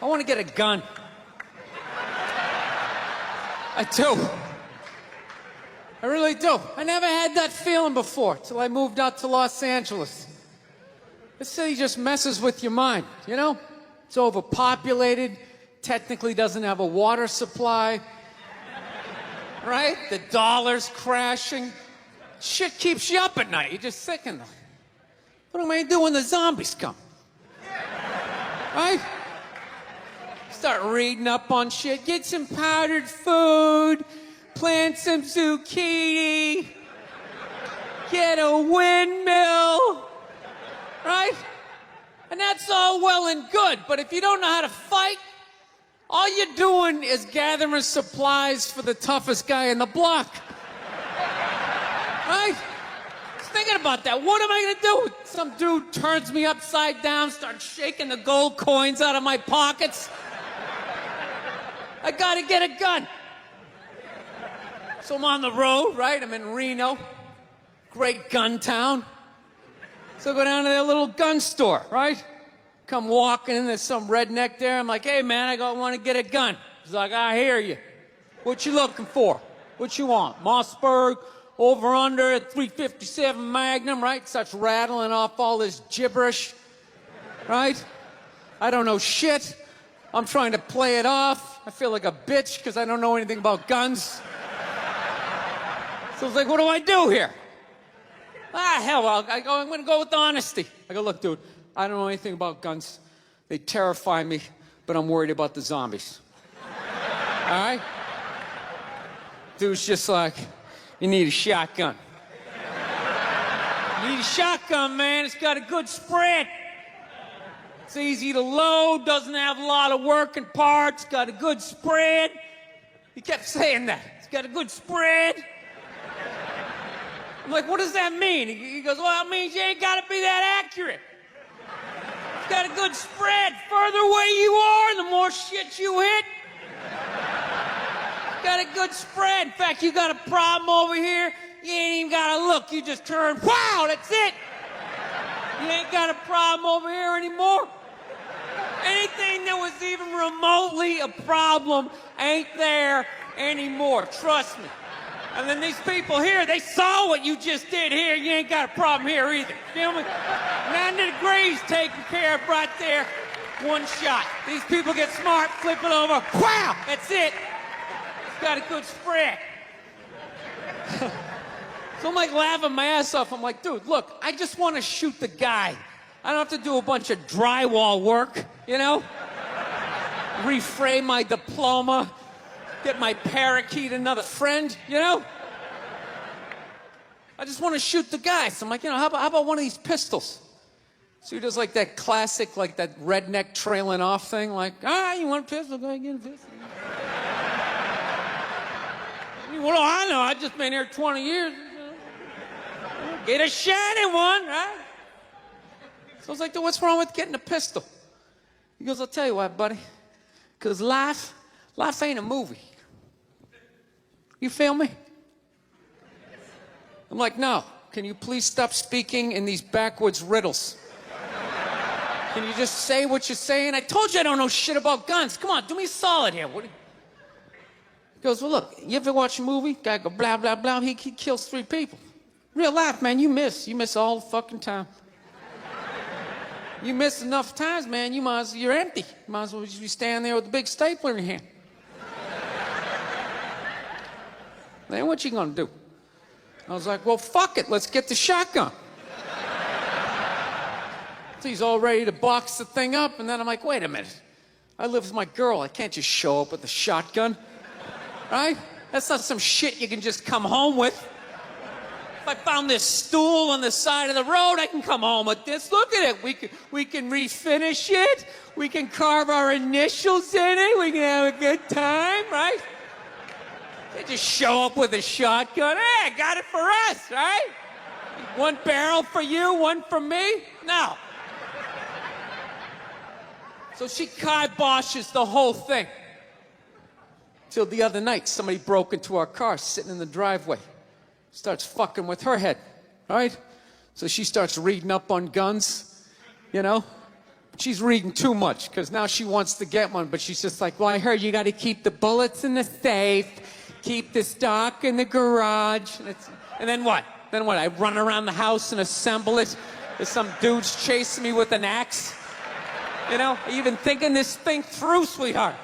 I want to get a gun. I do. I really do. I never had that feeling before till I moved out to Los Angeles. This city just messes with your mind, you know? It's overpopulated, technically doesn't have a water supply, right? The dollar's crashing. Shit keeps you up at night. You're just thinking, what am I gonna do when the zombies come? Right? Start reading up on shit. Get some powdered food. Plant some zucchini. Get a windmill. Right? And that's all well and good, but if you don't know how to fight, all you're doing is gathering supplies for the toughest guy in the block. Right? Just thinking about that. What am I gonna do? Some dude turns me upside down, starts shaking the gold coins out of my pockets. I gotta get a gun. So I'm on the road, right? I'm in Reno. Great gun town. So I go down to their little gun store, right? Come walking in, there's some redneck there. I'm like, hey man, I want to get a gun. He's like, I hear you. What you looking for? What you want? Mossberg, over under, 357 Magnum, right? Starts rattling off all this gibberish, right? I don't know shit. I'm trying to play it off. I feel like a bitch because I don't know anything about guns. So I was like, what do I do here? Hell, I'm going to go with honesty. I go, look, dude, I don't know anything about guns. They terrify me, but I'm worried about the zombies. All right? Dude's just like, you need a shotgun. You need a shotgun, man. It's got a good spread. It's easy to load, doesn't have a lot of working parts, got a good spread. He kept saying that. It's got a good spread. I'm like, what does that mean? He goes, well, it means you ain't got to be that accurate. It's got a good spread. Further away you are, the more shit you hit. It's got a good spread. In fact, you got a problem over here, you ain't even got to look. You just turn, wow, that's it. You ain't got a problem over here anymore. Anything that was even remotely a problem ain't there anymore. Trust me. And then these people here, they saw what you just did here. You ain't got a problem here either. Feel me? 90 degrees taken care of right there. One shot. These people get smart, flip it over. Wow! That's it. It's got a good spread. So I'm like laughing my ass off. I'm like, dude, look, I just want to shoot the guy. I don't have to do a bunch of drywall work, you know? Reframe my diploma. Get my parakeet another friend, you know? I just want to shoot the guy. So I'm like, you know, how about one of these pistols? So he does like that classic, like that redneck trailing off thing, like, you want a pistol? Go ahead, get a pistol. What do I know? I've just been here 20 years. Get a shiny one, right? So I was like, dude, what's wrong with getting a pistol? He goes, I'll tell you what, buddy. Because life ain't a movie. You feel me? I'm like, no. Can you please stop speaking in these backwards riddles? Can you just say what you're saying? I told you I don't know shit about guns. Come on, do me a solid here. He goes, well, look, you ever watch a movie? Guy go, blah, blah, blah. He kills 3 people. Real life, man, you miss. You miss all the fucking time. You miss enough times, man, you're empty. You might as well just be standing there with a big stapler in your hand. Then what you gonna do? I was like, well, fuck it, let's get the shotgun. So he's all ready to box the thing up, and then I'm like, wait a minute. I live with my girl, I can't just show up with a shotgun. Right? That's not some shit you can just come home with. If I found this stool on the side of the road, I can come home with this. Look at it. We can refinish it. We can carve our initials in it. We can have a good time, right? They just show up with a shotgun. Hey, I got it for us, right? One barrel for you, one for me? No. So she kiboshes the whole thing. Till the other night, somebody broke into our car sitting in the driveway. Starts fucking with her head, right? So she starts reading up on guns, you know? She's reading too much because now she wants to get one, but she's just like, well, I heard you got to keep the bullets in the safe, keep the stock in the garage. And then what? Then what? I run around the house and assemble it. There's some dude's chasing me with an axe. You know, even thinking this thing through, sweetheart.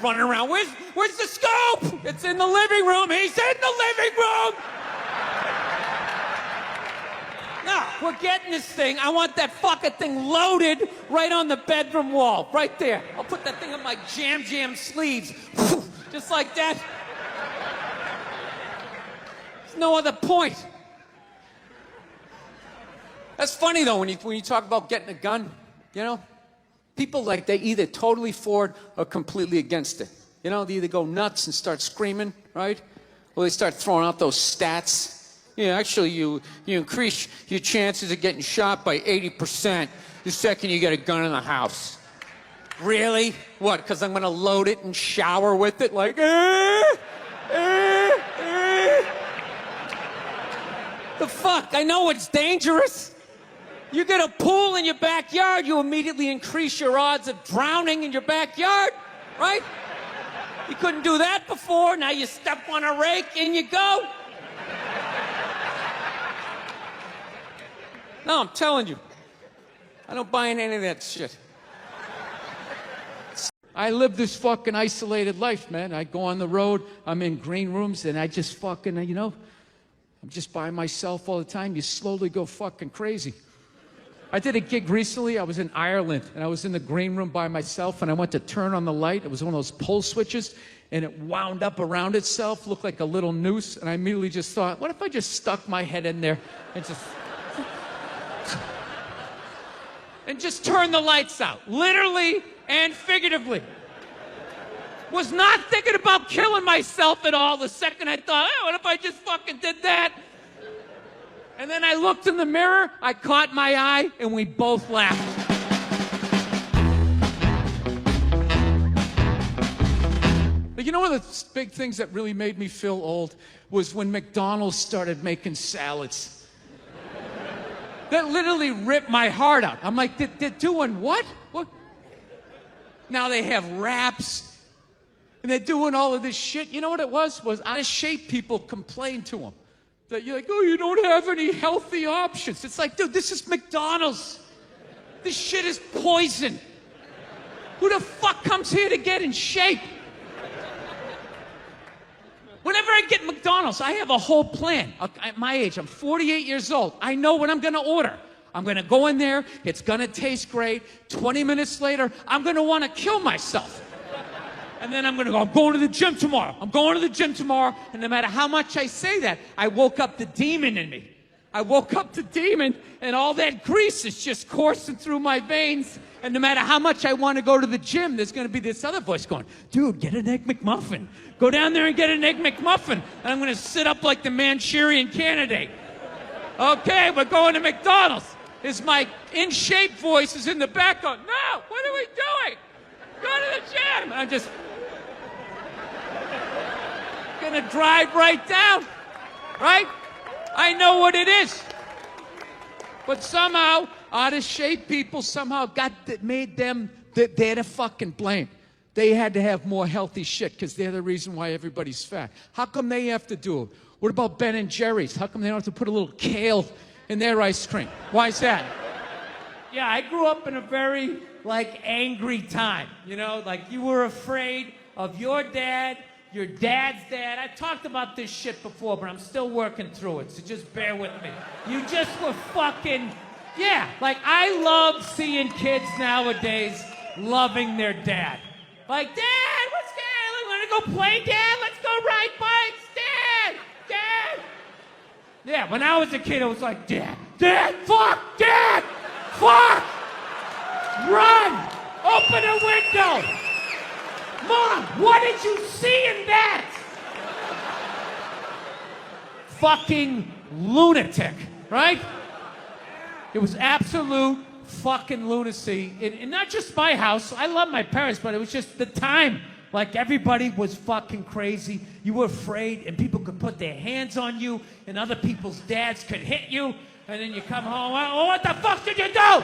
Running around. Where's the scope? It's in the living room. He's in the living room. No, we're getting this thing. I want that fucking thing loaded right on the bedroom wall. Right there. I'll put that thing on my jam sleeves. Just like that. There's no other point. That's funny, though, when you talk about getting a gun, you know? People, like, they either totally for it or completely against it. You know, they either go nuts and start screaming, right? Or they start throwing out those stats. Yeah, actually, you increase your chances of getting shot by 80% the second you get a gun in the house. Really? What, because I'm going to load it and shower with it? Like, The fuck? I know it's dangerous. You get a pool in your backyard, you immediately increase your odds of drowning in your backyard, right? You couldn't do that before. Now you step on a rake, in you go. No, I'm telling you. I don't buy in any of that shit. I live this fucking isolated life, man. I go on the road, I'm in green rooms, and I just fucking, you know, I'm just by myself all the time. You slowly go fucking crazy. I did a gig recently. I was in Ireland, and I was in the green room by myself, and I went to turn on the light. It was one of those pull switches, and it wound up around itself, looked like a little noose, and I immediately just thought, what if I just stuck my head in there and just turn the lights out, literally and figuratively. Was not thinking about killing myself at all the second I thought, oh, what if I just fucking did that? And then I looked in the mirror, I caught my eye, and we both laughed. But you know one of the big things that really made me feel old was when McDonald's started making salads. That literally ripped my heart out. I'm like, they're doing what? What? Now they have wraps. And they're doing all of this shit. You know what it was? Out of shape people complained to them. That you're like, oh, you don't have any healthy options. It's like, dude, this is McDonald's. This shit is poison. Who the fuck comes here to get in shape? Whenever I get McDonald's, I have a whole plan. At my age, I'm 48 years old. I know what I'm going to order. I'm going to go in there. It's going to taste great. 20 minutes later, I'm going to want to kill myself. And then I'm going to go, I'm going to the gym tomorrow. I'm going to the gym tomorrow. And no matter how much I say that, I woke up the demon in me. I woke up the demon, and all that grease is just coursing through my veins. And no matter how much I want to go to the gym, there's going to be this other voice going, dude, get an Egg McMuffin. Go down there and get an Egg McMuffin. And I'm going to sit up like the Manchurian Candidate. Okay, we're going to McDonald's. My in-shape voice is in the back going, no, what are we doing? Go to the gym. I'm just going to drive right down, right? I know what it is. But somehow, out-of-shape people somehow made them, they're the fucking blame. They had to have more healthy shit because they're the reason why everybody's fat. How come they have to do it? What about Ben and Jerry's? How come they don't have to put a little kale in their ice cream? Why is that? Yeah, I grew up in a very, angry time. You know, you were afraid of your dad's dad. I've talked about this shit before, but I'm still working through it, so just bear with me. You just were fucking, I love seeing kids nowadays loving their dad. Like, Dad, what's Dad? Want to go play, Dad? Let's go ride bikes, Dad! Dad! Yeah, when I was a kid, I was like, Dad, fuck, Dad, fuck! Run! Open a window! Mom, what did you see in that? Fucking lunatic, right? It was absolute fucking lunacy. And not just my house. I love my parents, but it was just the time. Everybody was fucking crazy. You were afraid, and people could put their hands on you, and other people's dads could hit you, and then you come home, oh, what the fuck did you do?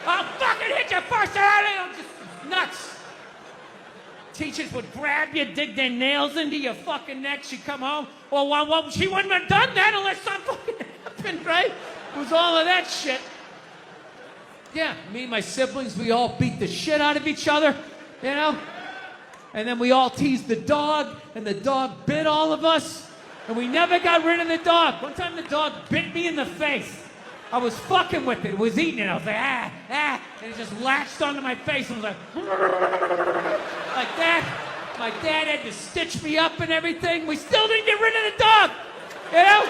I'll fucking hit you first. I'm just nuts. Teachers would grab you, dig their nails into your fucking neck. She'd come home. Well, she wouldn't have done that unless something fucking happened, right? It was all of that shit. Yeah, me and my siblings, we all beat the shit out of each other, you know? And then we all teased the dog, and the dog bit all of us, and we never got rid of the dog. One time the dog bit me in the face. I was fucking with it. It was eating it. I was like, and it just latched onto my face and was like that. My dad had to stitch me up and everything. We still didn't get rid of the dog, you know?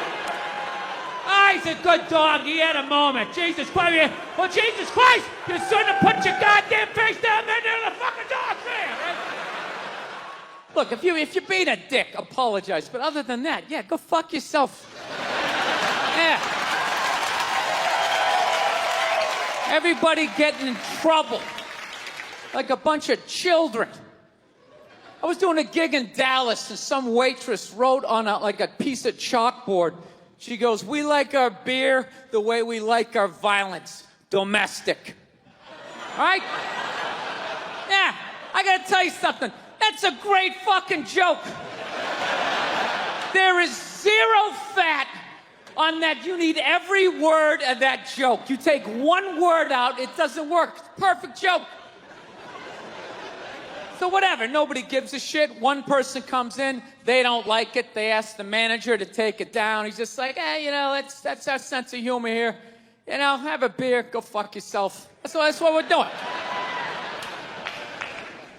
He's a good dog. He had a moment. Jesus Christ. Well, Jesus Christ, you shouldn't have put your goddamn face down there near the fucking dog, man. Right? Look, if you're being a dick, apologize. But other than that, yeah, go fuck yourself. Yeah. Everybody getting in trouble. Like a bunch of children. I was doing a gig in Dallas, and some waitress wrote on a piece of chalkboard. She goes, "We like our beer the way we like our violence. Domestic." All right? Yeah, I gotta tell you something. That's a great fucking joke. There is zero fat on that. You need every word of that joke. You take one word out, it doesn't work. It's a perfect joke. So whatever, nobody gives a shit. One person comes in, they don't like it. They ask the manager to take it down. He's just like, hey, you know, that's our sense of humor here. You know, have a beer, go fuck yourself. That's what we're doing.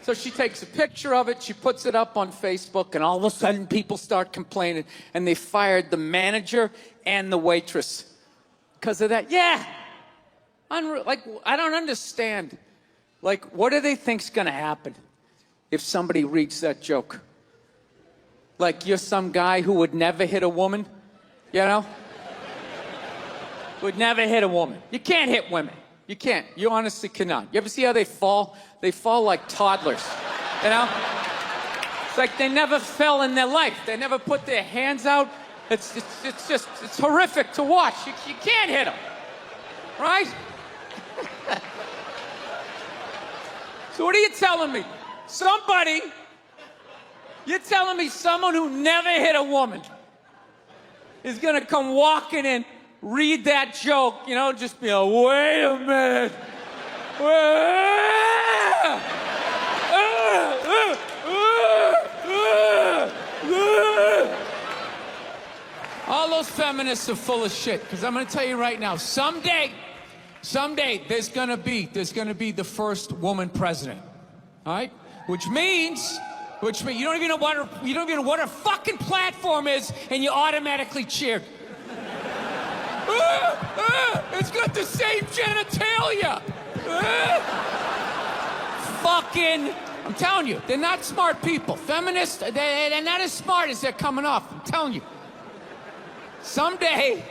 So she takes a picture of it, she puts it up on Facebook, and all of a sudden people start complaining, and they fired the manager and the waitress because of that. Yeah. Like, I don't understand. Like, what do they think's gonna happen if somebody reads that joke? Like, you're some guy who would never hit a woman, you know? Would never hit a woman. You can't hit women. You can't. You honestly cannot. You ever see how they fall? They fall like toddlers, you know? It's like they never fell in their life. They never put their hands out. It's horrific to watch. You can't hit them, right? So what are you telling me? You're telling me someone who never hit a woman is gonna come walking in, read that joke, you know, just be like, wait a minute. All those feminists are full of shit, because I'm gonna tell you right now, someday there's gonna be the first woman president. All right? Which means you don't even know what her fucking platform is, and you automatically cheer. It's got the same genitalia. Fucking, I'm telling you, they're not smart people. Feminists, they're not as smart as they're coming off. I'm telling you. Someday,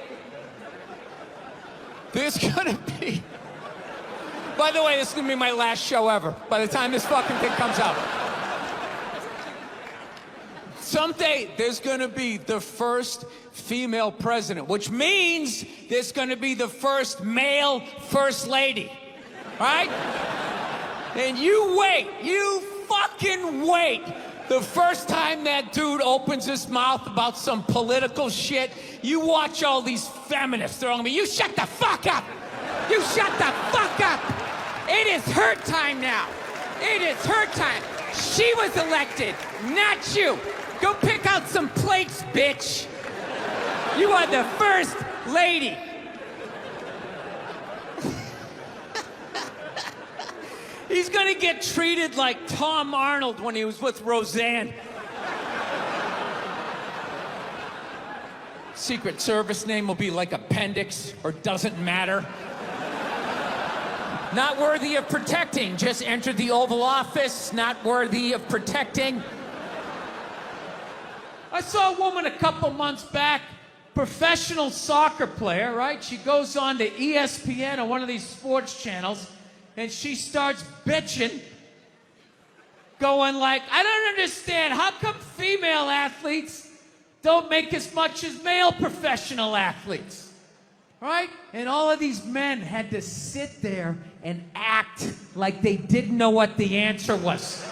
there's gonna be. By the way, this is gonna be my last show ever. By the time this fucking thing comes out. Someday, there's gonna be the first female president, which means there's gonna be the first male first lady, right? And you wait, you fucking wait. The first time that dude opens his mouth about some political shit, you watch all these feminists throwing me, you shut the fuck up! You shut the fuck up! It is her time now. It is her time. She was elected, not you. Go pick out some plates, bitch. You are the first lady. He's gonna get treated like Tom Arnold when he was with Roseanne. Secret Service name will be like Appendix or Doesn't Matter. Not worthy of protecting. Just entered the Oval Office. Not worthy of protecting. I saw a woman a couple months back, professional soccer player, right? She goes on to ESPN or one of these sports channels, and she starts bitching, going like, I don't understand, how come female athletes don't make as much as male professional athletes? right? And all of these men had to sit there and act like they didn't know what the answer was.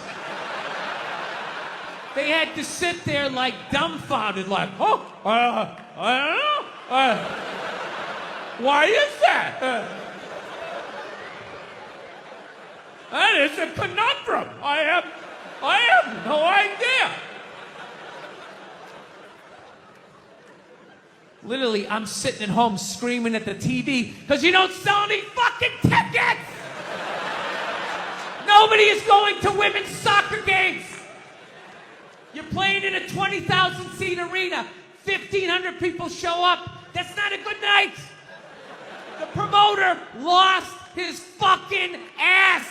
They had to sit there like dumbfounded, like, oh, I don't know. Why is that? That is a conundrum. I have no idea. Literally, I'm sitting at home screaming at the TV because you don't sell any fucking tickets! Nobody is going to women's soccer games. You're playing in a 20,000-seat arena. 1,500 people show up. That's not a good night. The promoter lost his fucking ass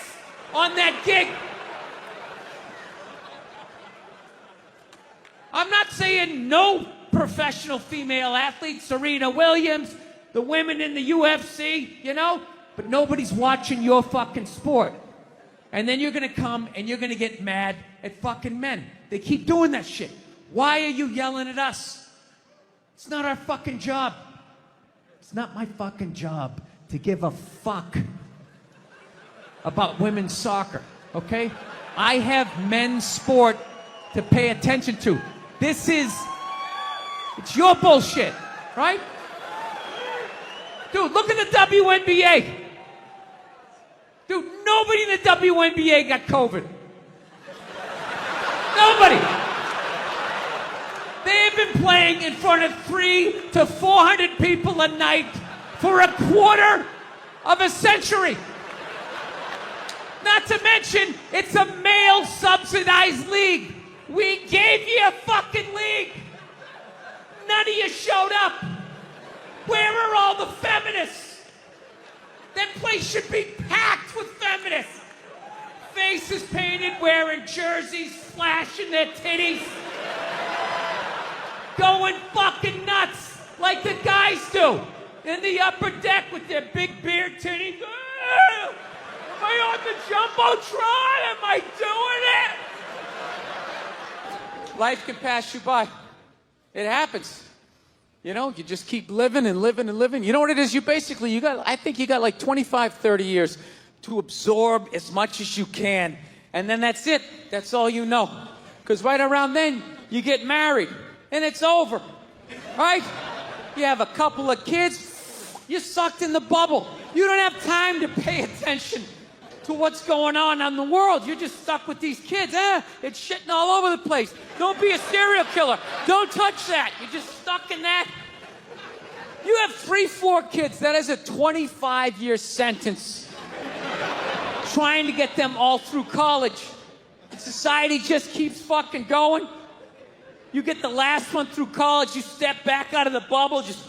on that gig. I'm not saying no professional female athletes, Serena Williams, the women in the UFC, you know, but nobody's watching your fucking sport. And then you're gonna come and you're gonna get mad at fucking men. They keep doing that shit. Why are you yelling at us? It's not our fucking job. It's not my fucking job to give a fuck about women's soccer, okay? I have men's sport to pay attention to. It's your bullshit, right? Dude, look at the WNBA. Dude, nobody in the WNBA got COVID. Nobody. They have been playing in front of 300 to 400 people a night for a quarter of a century. Not to mention, it's a male-subsidized league. We gave you a fucking league. None of you showed up. Where are all the feminists? That place should be packed with feminists. Faces painted, wearing jerseys, flashing their titties. Going fucking nuts like the guys do. In the upper deck with their big beard titties. Am I on the Jumbotron? Am I doing it? Life can pass you by. It happens. You know, you just keep living and living and living. You know what it is? I think you got like 25, 30 years to absorb as much as you can. And then that's it. That's all you know. Because right around then, you get married. And it's over. Right? You have a couple of kids. You're sucked in the bubble. You don't have time to pay attention to what's going on in the world. You're just stuck with these kids. It's shitting all over the place. Don't be a serial killer. Don't touch that. You're just stuck in that. You have 3, 4 kids. That is a 25-year sentence. Trying to get them all through college. Society just keeps fucking going. You get the last one through college, you step back out of the bubble, just...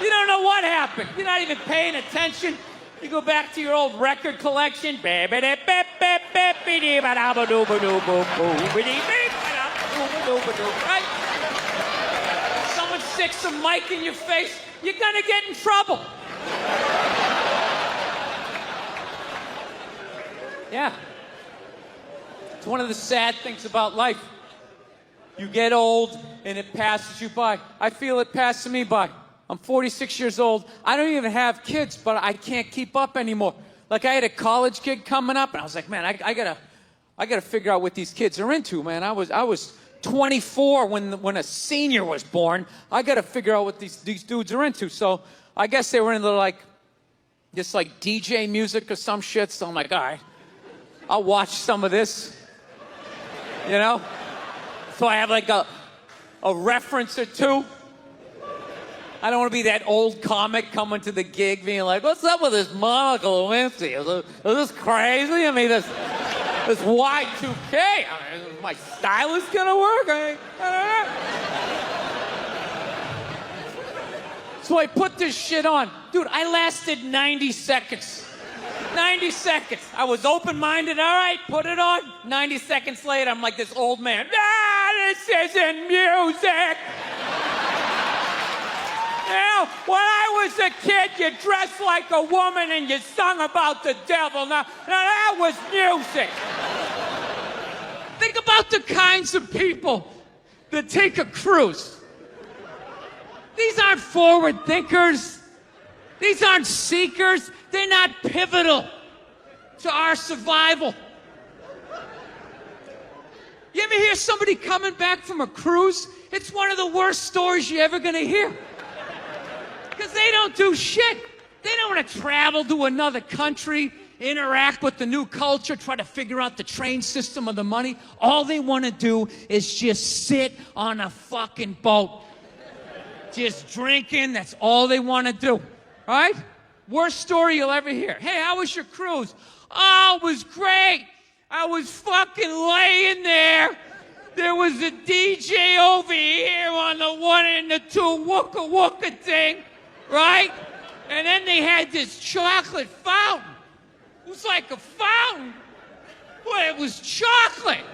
You don't know what happened. You're not even paying attention. You go back to your old record collection. Right? Someone sticks some mic in your face, you're gonna get in trouble. Yeah. It's one of the sad things about life. You get old and it passes you by. I feel it passing me by. I'm 46 years old. I don't even have kids, but I can't keep up anymore. Like, I had a college gig coming up, and I was like, man, I gotta figure out what these kids are into, man. I was 24 when a senior was born. I gotta figure out what these dudes are into. So I guess they were into like DJ music or some shit. So I'm like, all right, I'll watch some of this. You know? So I have like a reference or two. I don't want to be that old comic coming to the gig being like, what's up with this Monica Lewinsky? Is this crazy? I mean, this Y2K. I mean, is my stylist gonna work? I don't know. So I put this shit on. Dude, I lasted 90 seconds. 90 seconds. I was open-minded. All right, put it on. 90 seconds later, I'm like this old man. This isn't music. Now, when I was a kid, you dressed like a woman and you sung about the devil. Now that was music. Think about the kinds of people that take a cruise. These aren't forward thinkers. These aren't seekers. They're not pivotal to our survival. You ever hear somebody coming back from a cruise? It's one of the worst stories you're ever gonna hear. Because they don't do shit. They don't want to travel to another country, interact with the new culture, try to figure out the train system or the money. All they want to do is just sit on a fucking boat. Just drinking, that's all they want to do. Right? Worst story you'll ever hear. Hey, how was your cruise? Oh, it was great. I was fucking laying there. There was a DJ over here on the 1 and the 2 wooka wooka thing, right? And then they had this chocolate fountain. It was like a fountain, but it was chocolate.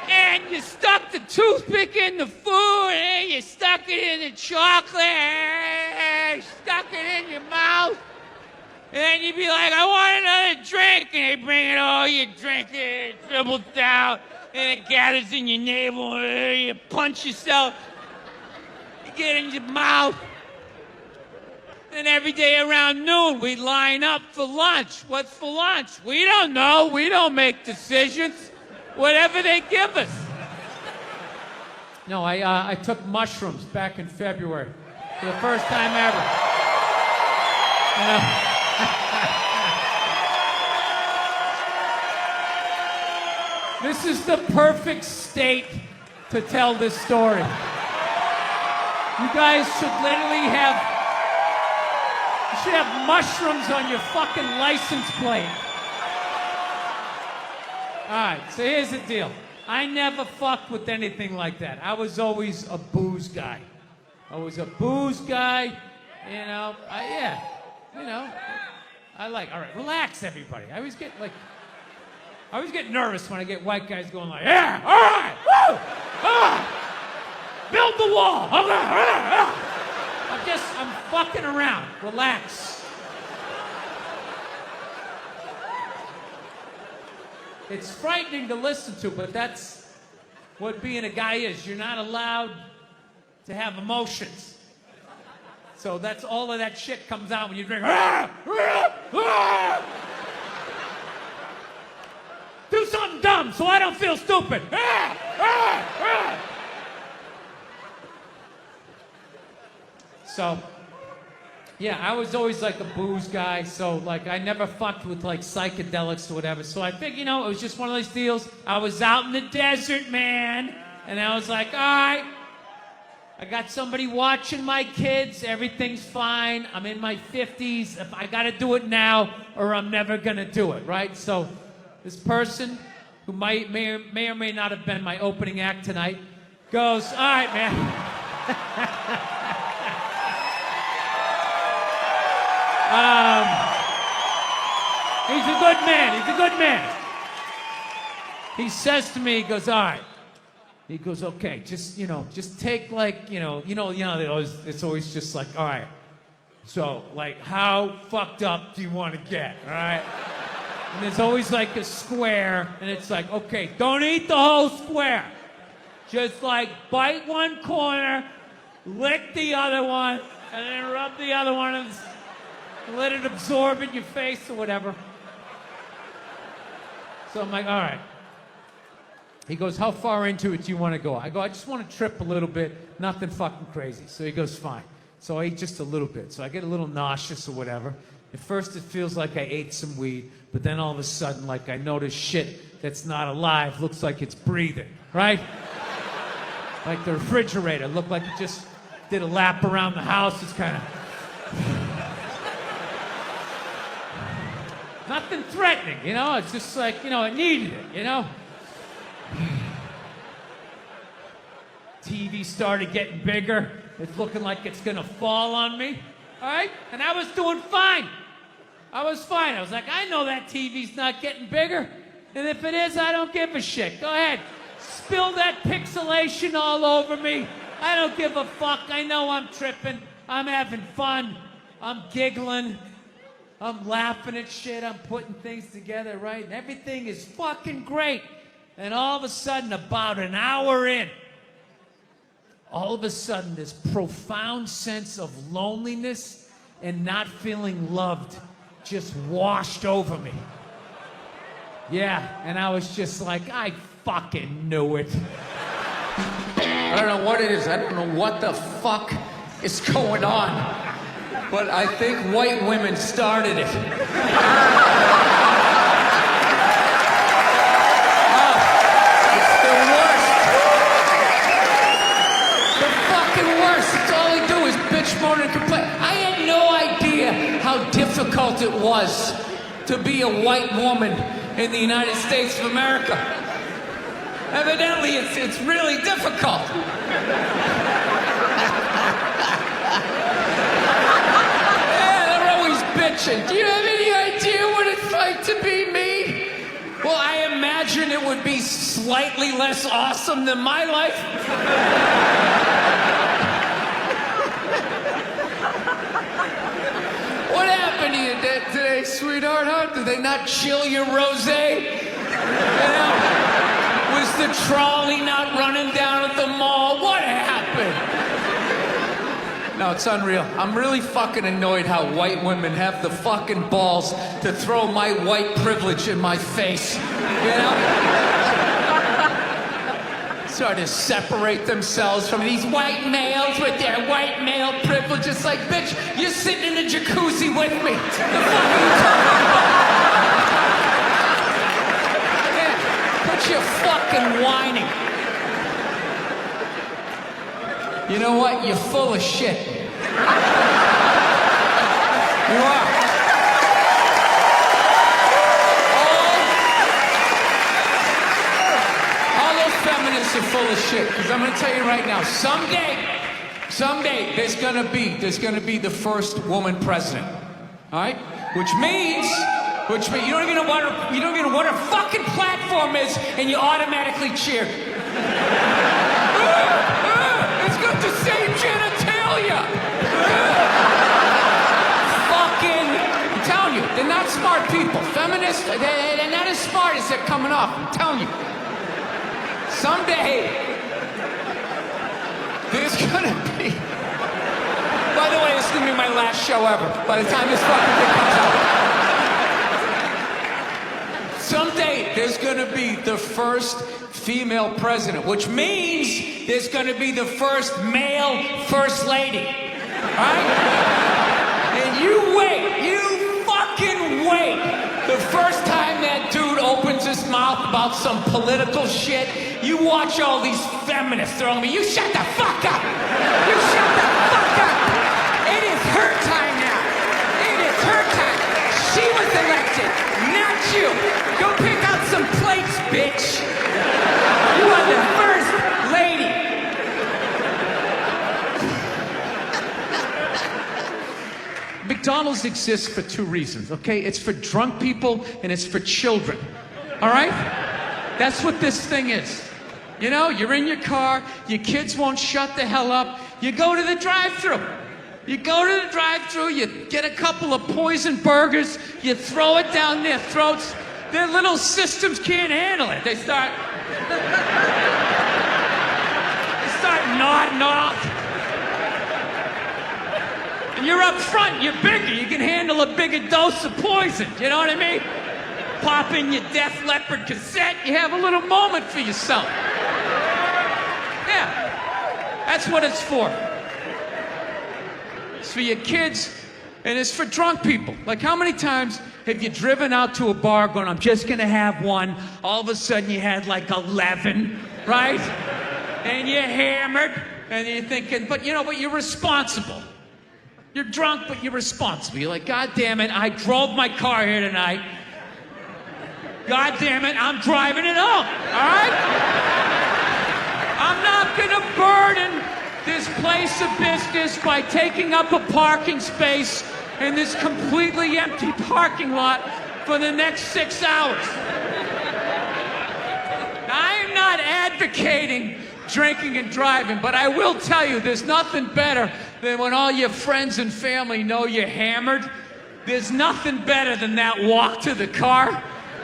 And you stuck the toothpick in the food, and you stuck it in the chocolate, and you stuck it in your mouth. And then you'd be like, I want another drink. And they bring it all, you drink it, it dribbles down, and it gathers in your navel, and you punch yourself, you get in your mouth. And every day around noon, we line up for lunch. What's for lunch? We don't know. We don't make decisions. Whatever they give us. No, I took mushrooms back in February for the first time ever. You know? This is the perfect state to tell this story. You guys should literally have mushrooms on your fucking license plate. All right, so here's the deal. I never fucked with anything like that. I was always a booze guy. I was a booze guy, you know. All right, relax, everybody. I always get nervous when I get white guys going like, yeah, all right, woo, build the wall. Okay. I'm fucking around. Relax. It's frightening to listen to, but that's what being a guy is. You're not allowed to have emotions. So that's all of that shit comes out when you drink. Do something dumb so I don't feel stupid. So, yeah, I was always like a booze guy, so like I never fucked with like psychedelics or whatever. So I figured, it was just one of those deals. I was out in the desert, man, and I was like, all right, I got somebody watching my kids, everything's fine. I'm in my 50s. If I gotta do it now or I'm never gonna do it, right? So this person who may or may not have been my opening act tonight goes, all right, man. He's a good man. He says to me, he goes, all right. He goes, okay, just take like, it's always just like, all right. So, like, how fucked up do you want to get, all right? And there's always like a square, and it's like, okay, don't eat the whole square. Just like bite one corner, lick the other one, and then rub the other one and let it absorb in your face or whatever. So I'm like, all right. He goes, how far into it do you want to go? I go, I just want to trip a little bit, nothing fucking crazy. So he goes, fine. So I ate just a little bit. So I get a little nauseous or whatever. At first it feels like I ate some weed, but then all of a sudden, like I notice shit that's not alive looks like it's breathing, right? Like the refrigerator looked like it just did a lap around the house. It's kind of... Nothing threatening, It's just like, it needed it, TV started getting bigger. It's looking like it's gonna fall on me. All right? And I was doing fine. I was fine. I was like, I know that TV's not getting bigger. And if it is, I don't give a shit. Go ahead. Spill that pixelation all over me. I don't give a fuck. I know I'm tripping. I'm having fun. I'm giggling. I'm laughing at shit. I'm putting things together, right? And everything is fucking great. And all of a sudden, about an hour in, all of a sudden this profound sense of loneliness and not feeling loved just washed over me. Yeah, and I was just like, I fucking knew it. I don't know what it is. I don't know what the fuck is going on. But I think white women started it. It's the worst. The fucking worst. It's all they do is bitch, moan, and complain. I had no idea how difficult it was to be a white woman in the United States of America. Evidently, it's really difficult. Yeah, they're always bitching. Do you have any idea what it's like to be me? Well, I imagine it would be slightly less awesome than my life. What happened to you today, sweetheart? Huh? Did they not chill your rosé? You know? Was the trolley not running down at the mall? What happened? No, it's unreal. I'm really fucking annoyed how white women have the fucking balls to throw my white privilege in my face. You know? Sort of separate themselves from these white males with their white male privilege. It's like, bitch, you're sitting in the jacuzzi with me. The fuck are you talking about? You're fucking whining. You know what? You're full of shit. You are. All those feminists are full of shit. Because I'm going to tell you right now, someday there's going to be the first woman president. All right? Which means you don't even know what her fucking platform is, and you automatically cheer. It's got the same genitalia. Fucking, I'm telling you, they're not smart people. Feminists, they're not as smart as they're coming off. I'm telling you. Someday, there's gonna be. By the way, this is gonna be my last show ever. By the time this fucking thing comes out. Someday, there's going to be the first female president, which means there's going to be the first male first lady. All right? And you wait. You fucking wait. The first time that dude opens his mouth about some political shit, you watch all these feminists throwing me. You shut the fuck up. You shut the fuck up. It is her time now. It is her time. She was elected, not you. Go pick out some plates, bitch. You are the first lady. McDonald's exists for two reasons, okay? It's for drunk people and it's for children, all right? That's what this thing is. You know, you're in your car, your kids won't shut the hell up, you go to the drive-thru. You go to the drive-thru, you get a couple of poison burgers, you throw it down their throats. Their little systems can't handle it. They start nodding off. And you're up front, you're bigger, you can handle a bigger dose of poison, you know what I mean? Pop in your Def Leppard cassette, you have a little moment for yourself. Yeah, that's what it's for. It's for your kids, and it's for drunk people. Like, how many times have you driven out to a bar going, I'm just gonna have one, all of a sudden you had like 11, right? And you're hammered, and you're thinking, but you're responsible. You're drunk, but you're responsible. You're like, God damn it, I drove my car here tonight. God damn it, I'm driving it home, all right? I'm not gonna burden this place of business by taking up a parking space in this completely empty parking lot for the next 6 hours. Now, I am not advocating drinking and driving, but I will tell you there's nothing better than when all your friends and family know you're hammered. There's nothing better than that walk to the car.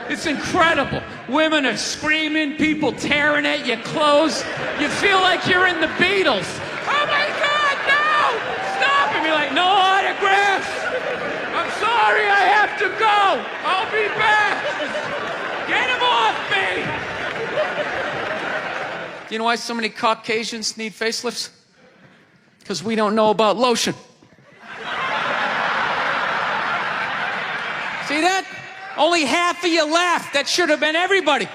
It's incredible. Women are screaming, people tearing at your clothes. You feel like you're in the Beatles. Oh my God, no! Stop! And you're like, no autographs! I'm sorry, I have to go. I'll be back. Get him off me! Do you know why so many Caucasians need facelifts? Because we don't know about lotion. See that? Only half of you laughed. That should have been everybody.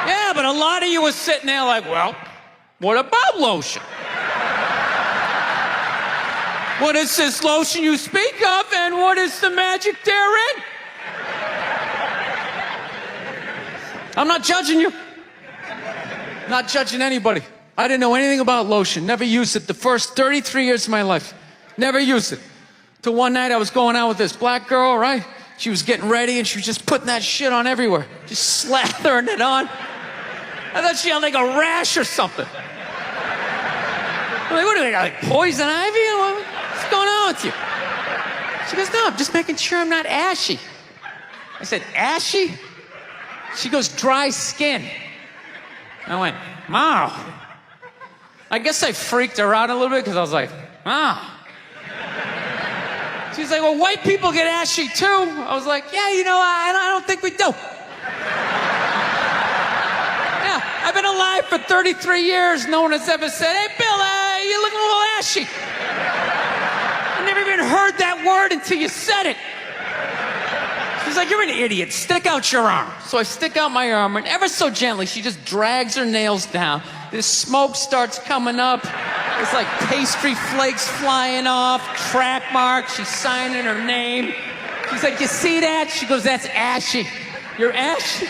Yeah, but a lot of you were sitting there like, well, what about lotion? What is this lotion you speak of, and what is the magic therein? I'm not judging you. Not judging anybody. I didn't know anything about lotion. Never used it the first 33 years of my life. Never used it. Till one night I was going out with this black girl, right? She was getting ready and she was just putting that shit on everywhere. Just slathering it on. I thought she had like a rash or something. I'm like, what do they got, like poison ivy? What's going on with you? She goes, no, I'm just making sure I'm not ashy. I said, ashy? She goes, dry skin. I went, wow. I guess I freaked her out a little bit because I was like, wow. She's like, well, white people get ashy too. I was like, yeah, you know, I don't think we do. Yeah, I've been alive for 33 years. No one has ever said, hey, Bill, you're looking a little ashy. I never even heard that word until you said it. She's like, you're an idiot. Stick out your arm. So I stick out my arm, and ever so gently, she just drags her nails down. This smoke starts coming up. It's like pastry flakes flying off, track marks. She's signing her name. She's like, you see that? She goes, that's ashy. You're ashy?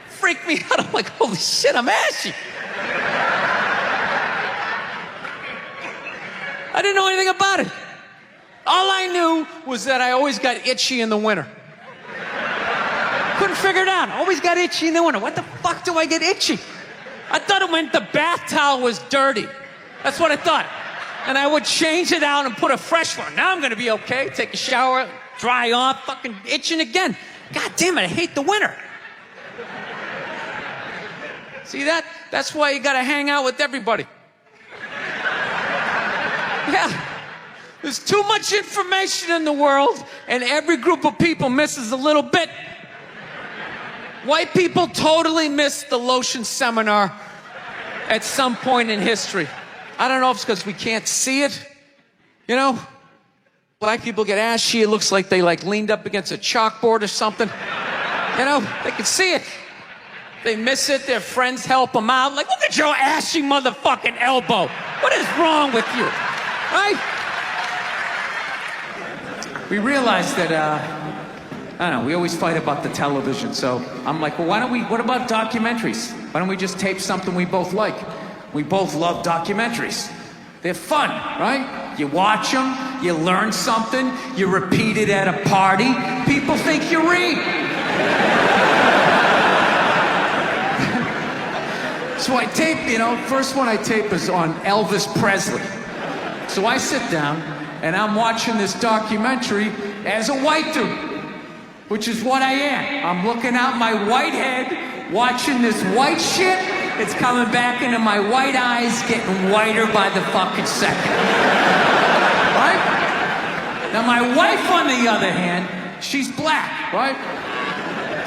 Freaked me out. I'm like, holy shit, I'm ashy. I didn't know anything about it. All I knew was that I always got itchy in the winter. Couldn't figure it out. Always got itchy in the winter. What the fuck do I get itchy? I thought it meant the bath towel was dirty. That's what I thought. And I would change it out and put a fresh one. Now I'm gonna be okay. Take a shower, dry off, fucking itching again. God damn it, I hate the winter. See that? That's why you gotta hang out with everybody. Yeah. There's too much information in the world, and every group of people misses a little bit. White people totally missed the lotion seminar at some point in history. I don't know if it's because we can't see it. You know? Black people get ashy. It looks like they leaned up against a chalkboard or something. You know? They can see it. They miss it. Their friends help them out. Like, look at your ashy motherfucking elbow. What is wrong with you? Right? We realized that, I don't know, we always fight about the television, so I'm like, well, what about documentaries? Why don't we just tape something we both like? We both love documentaries. They're fun, right? You watch them, you learn something, you repeat it at a party, people think you read. So I tape, you know, first one I tape is on Elvis Presley. So I sit down, and I'm watching this documentary as a white dude. Which is what I am. I'm looking out my white head, watching this white shit. It's coming back into my white eyes, getting whiter by the fucking second. Right? Now my wife, on the other hand, she's black, right?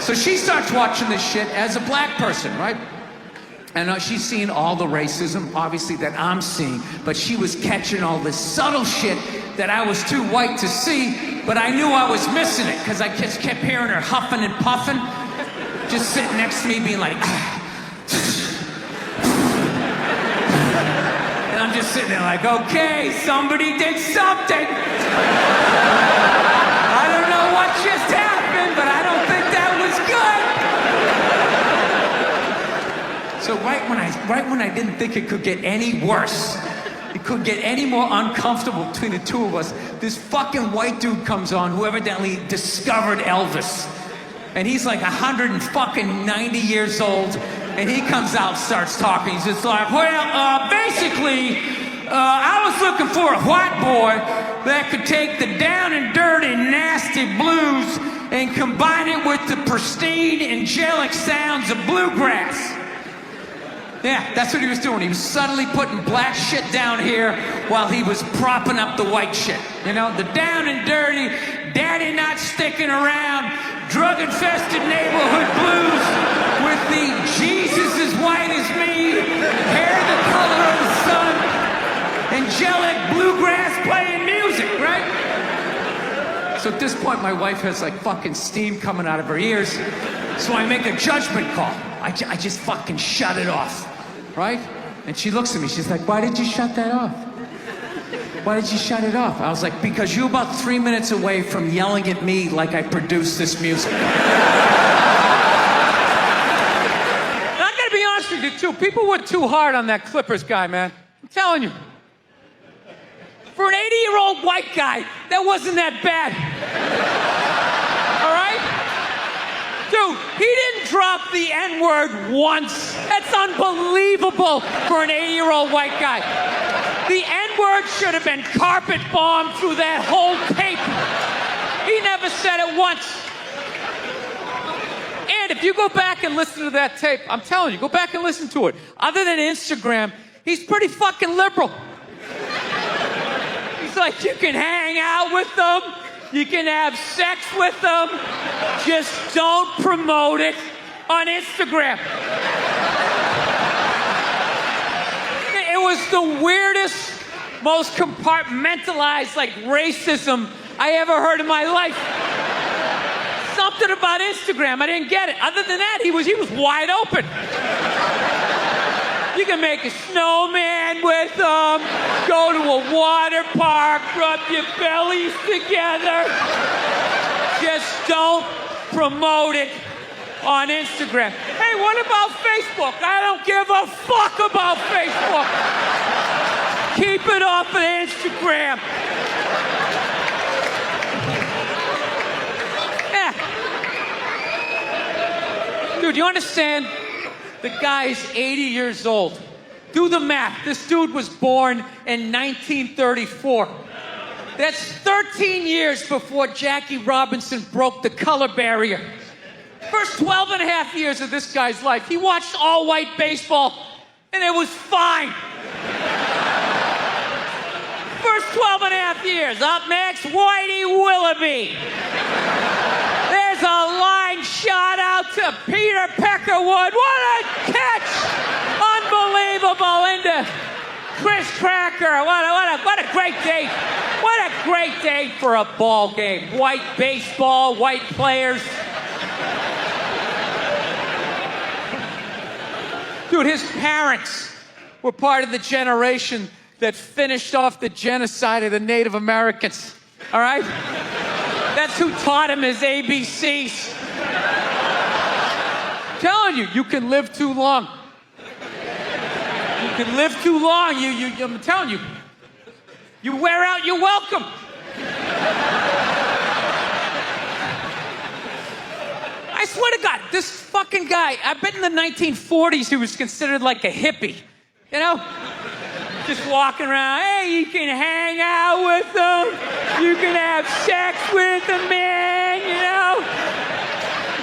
So she starts watching this shit as a black person, right? And she's seeing all the racism, obviously, that I'm seeing, but she was catching all this subtle shit that I was too white to see, but I knew I was missing it, because I just kept hearing her huffing and puffing, just sitting next to me being like, and I'm just sitting there like, okay, somebody did something. I don't know what just happened, but I don't think that was good. So right when I didn't think it could get any worse, it could get any more uncomfortable between the two of us, this fucking white dude comes on who evidently discovered Elvis. And he's like 190 years old, and he comes out, starts talking. He's just like, well, basically, I was looking for a white boy that could take the down and dirty, nasty blues and combine it with the pristine, angelic sounds of bluegrass. Yeah, that's what he was doing. He was subtly putting black shit down here while he was propping up the white shit. You know, the down and dirty, daddy not sticking around, drug-infested neighborhood blues with the Jesus as white as me, hair the color of the sun, angelic bluegrass playing music, right? So at this point, my wife has like fucking steam coming out of her ears. So I make a judgment call. I just fucking shut it off, right? And she looks at me, she's like, why did you shut that off? Why did you shut it off? I was like, because you're about 3 minutes away from yelling at me like I produced this music. And I gotta be honest with you too, people were too hard on that Clippers guy, man. I'm telling you. For an 80-year-old white guy, that wasn't that bad. All right? Dude, he didn't drop the N-word once. That's unbelievable for an 80-year-old white guy. The N-word should have been carpet bombed through that whole tape. He never said it once. And if you go back and listen to that tape, I'm telling you, go back and listen to it. Other than Instagram, he's pretty fucking liberal. He's like, you can hang out with them, you can have sex with them, just don't promote it on Instagram. It was the weirdest, most compartmentalized, like, racism I ever heard in my life. Something about Instagram, I didn't get it. Other than that, he was wide open. You can make a snowman with them, go to a water park, rub your bellies together. Just don't promote it on Instagram. Hey, what about Facebook? I don't give a fuck about Facebook. Keep it off of Instagram. Yeah. Dude, you understand? The guy's 80 years old. Do the math. This dude was born in 1934. That's 13 years before Jackie Robinson broke the color barrier. First 12 and a half years of this guy's life, he watched all-white baseball, and it was fine. First 12 and a half years. Up next, Whitey Willoughby. There's a line shot out to Peter Peckerwood. What a catch! Unbelievable into Chris Cracker. What a great day. What a great day for a ball game. White baseball, white players. Dude, his parents were part of the generation that finished off the genocide of the Native Americans. All right? That's who taught him his ABCs. I'm telling you, you can live too long. You can live too long. I'm telling you, you wear out your welcome. I swear to God, this fucking guy, I bet in the 1940s he was considered like a hippie. You know? Just walking around, hey, you can hang out with them, you can have sex with them, man, you know?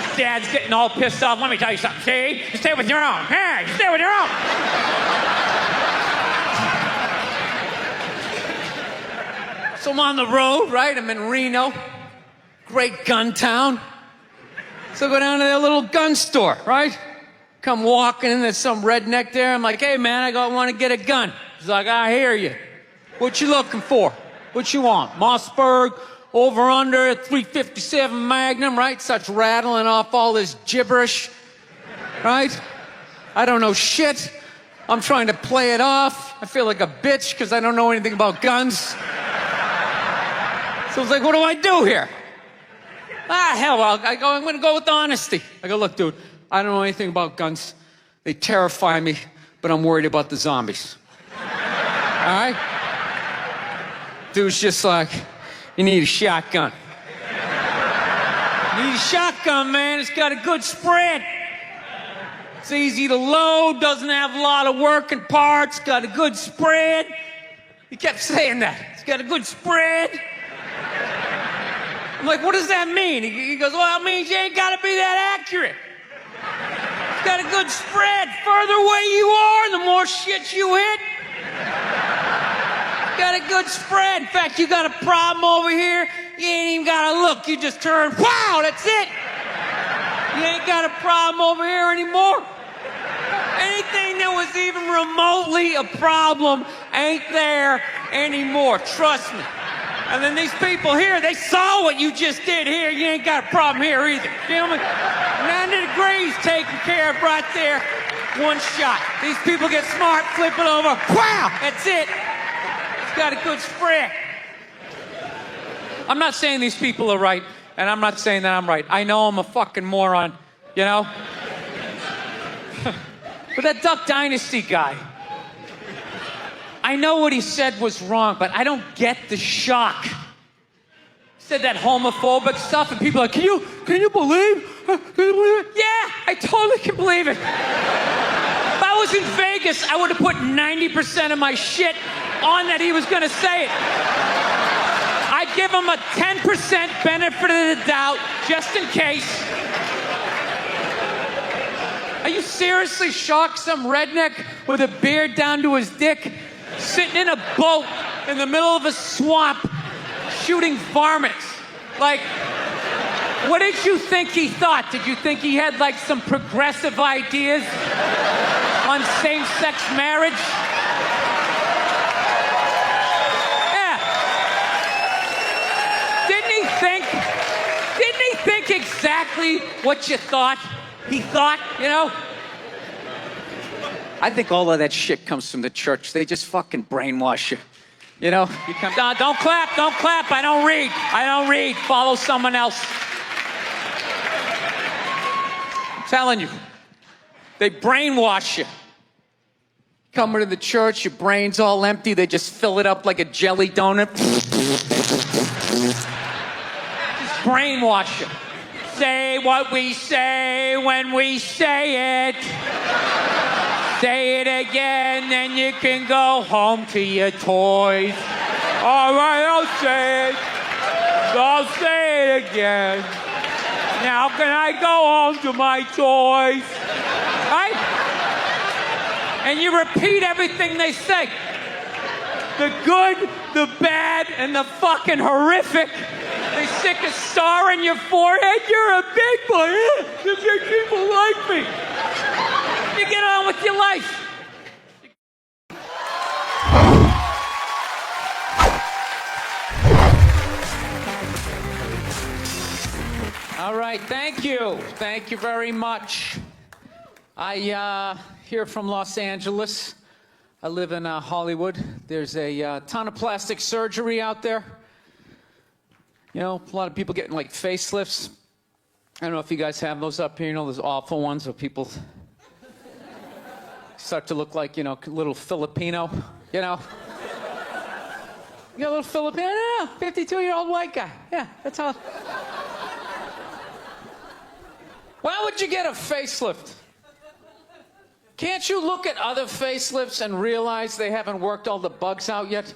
His dad's getting all pissed off. Let me tell you something, see? You stay with your own. Hey, you stay with your own. So I'm on the road, right? I'm in Reno, great gun town. So I go down to their little gun store, right? Come walking in, there's some redneck there. I'm like, hey, man, I want to get a gun. He's like, I hear you. What you looking for? What you want? Mossberg, over under, 357 Magnum, right? Starts rattling off all this gibberish, right? I don't know shit. I'm trying to play it off. I feel like a bitch because I don't know anything about guns. So I was like, what do I do here? Hell, I'm going to go with honesty. I go, look, dude, I don't know anything about guns. They terrify me, but I'm worried about the zombies. All right? Dude's just like, you need a shotgun. You need a shotgun, man. It's got a good spread. It's easy to load, doesn't have a lot of working parts, got a good spread. He kept saying that. It's got a good spread. I'm like, what does that mean? He goes, well, it means you ain't got to be that accurate. It's got a good spread. Further away you are, the more shit you hit. Got a good spread. In fact, you got a problem over here, you ain't even got to look. You just turn, wow, that's it. You ain't got a problem over here anymore. Anything that was even remotely a problem ain't there anymore. Trust me. And then these people here, they saw what you just did here. You ain't got a problem here either. Gentlemen, 90 degrees taken care of right there. One shot. These people get smart, flip it over. Wow, that's it. It's got a good spread. I'm not saying these people are right, and I'm not saying that I'm right. I know I'm a fucking moron, you know? But that Duck Dynasty guy, I know what he said was wrong, but I don't get the shock. He said that homophobic stuff, and people are like, can you believe? Can you believe it? Yeah, I totally can believe it. If I was in Vegas, I would have put 90% of my shit on that he was gonna say it. I'd give him a 10% benefit of the doubt, just in case. Are you seriously shocked some redneck with a beard down to his dick, sitting in a boat in the middle of a swamp, shooting varmints? Like, what did you think he thought? Did you think he had, like, some progressive ideas on same-sex marriage? Yeah. Didn't he think exactly what you thought he thought, you know? I think all of that shit comes from the church. They just fucking brainwash you. You know, you come down, don't clap, I don't read, follow someone else. I'm telling you, they brainwash you. Coming to the church, your brain's all empty, they just fill it up like a jelly donut. Just brainwash you. Say what we say when we say it. Say it again, then you can go home to your toys. All right, I'll say it. I'll say it again. Now can I go home to my toys? Right? And you repeat everything they say. The good, the bad, and the fucking horrific. They stick a star in your forehead. You're a big boy. The big people like me. You get on with your life. All right, thank you. Thank you very much. I here from Los Angeles. I live in Hollywood. There's a ton of plastic surgery out there. You know, a lot of people getting like facelifts. I don't know if you guys have those up here. You know, those awful ones where people start to look like, you know, little Filipino, you know. You got a little Filipino, 52-year-old white guy. Yeah, that's how. Why would you get a facelift? Can't you look at other facelifts and realize they haven't worked all the bugs out yet?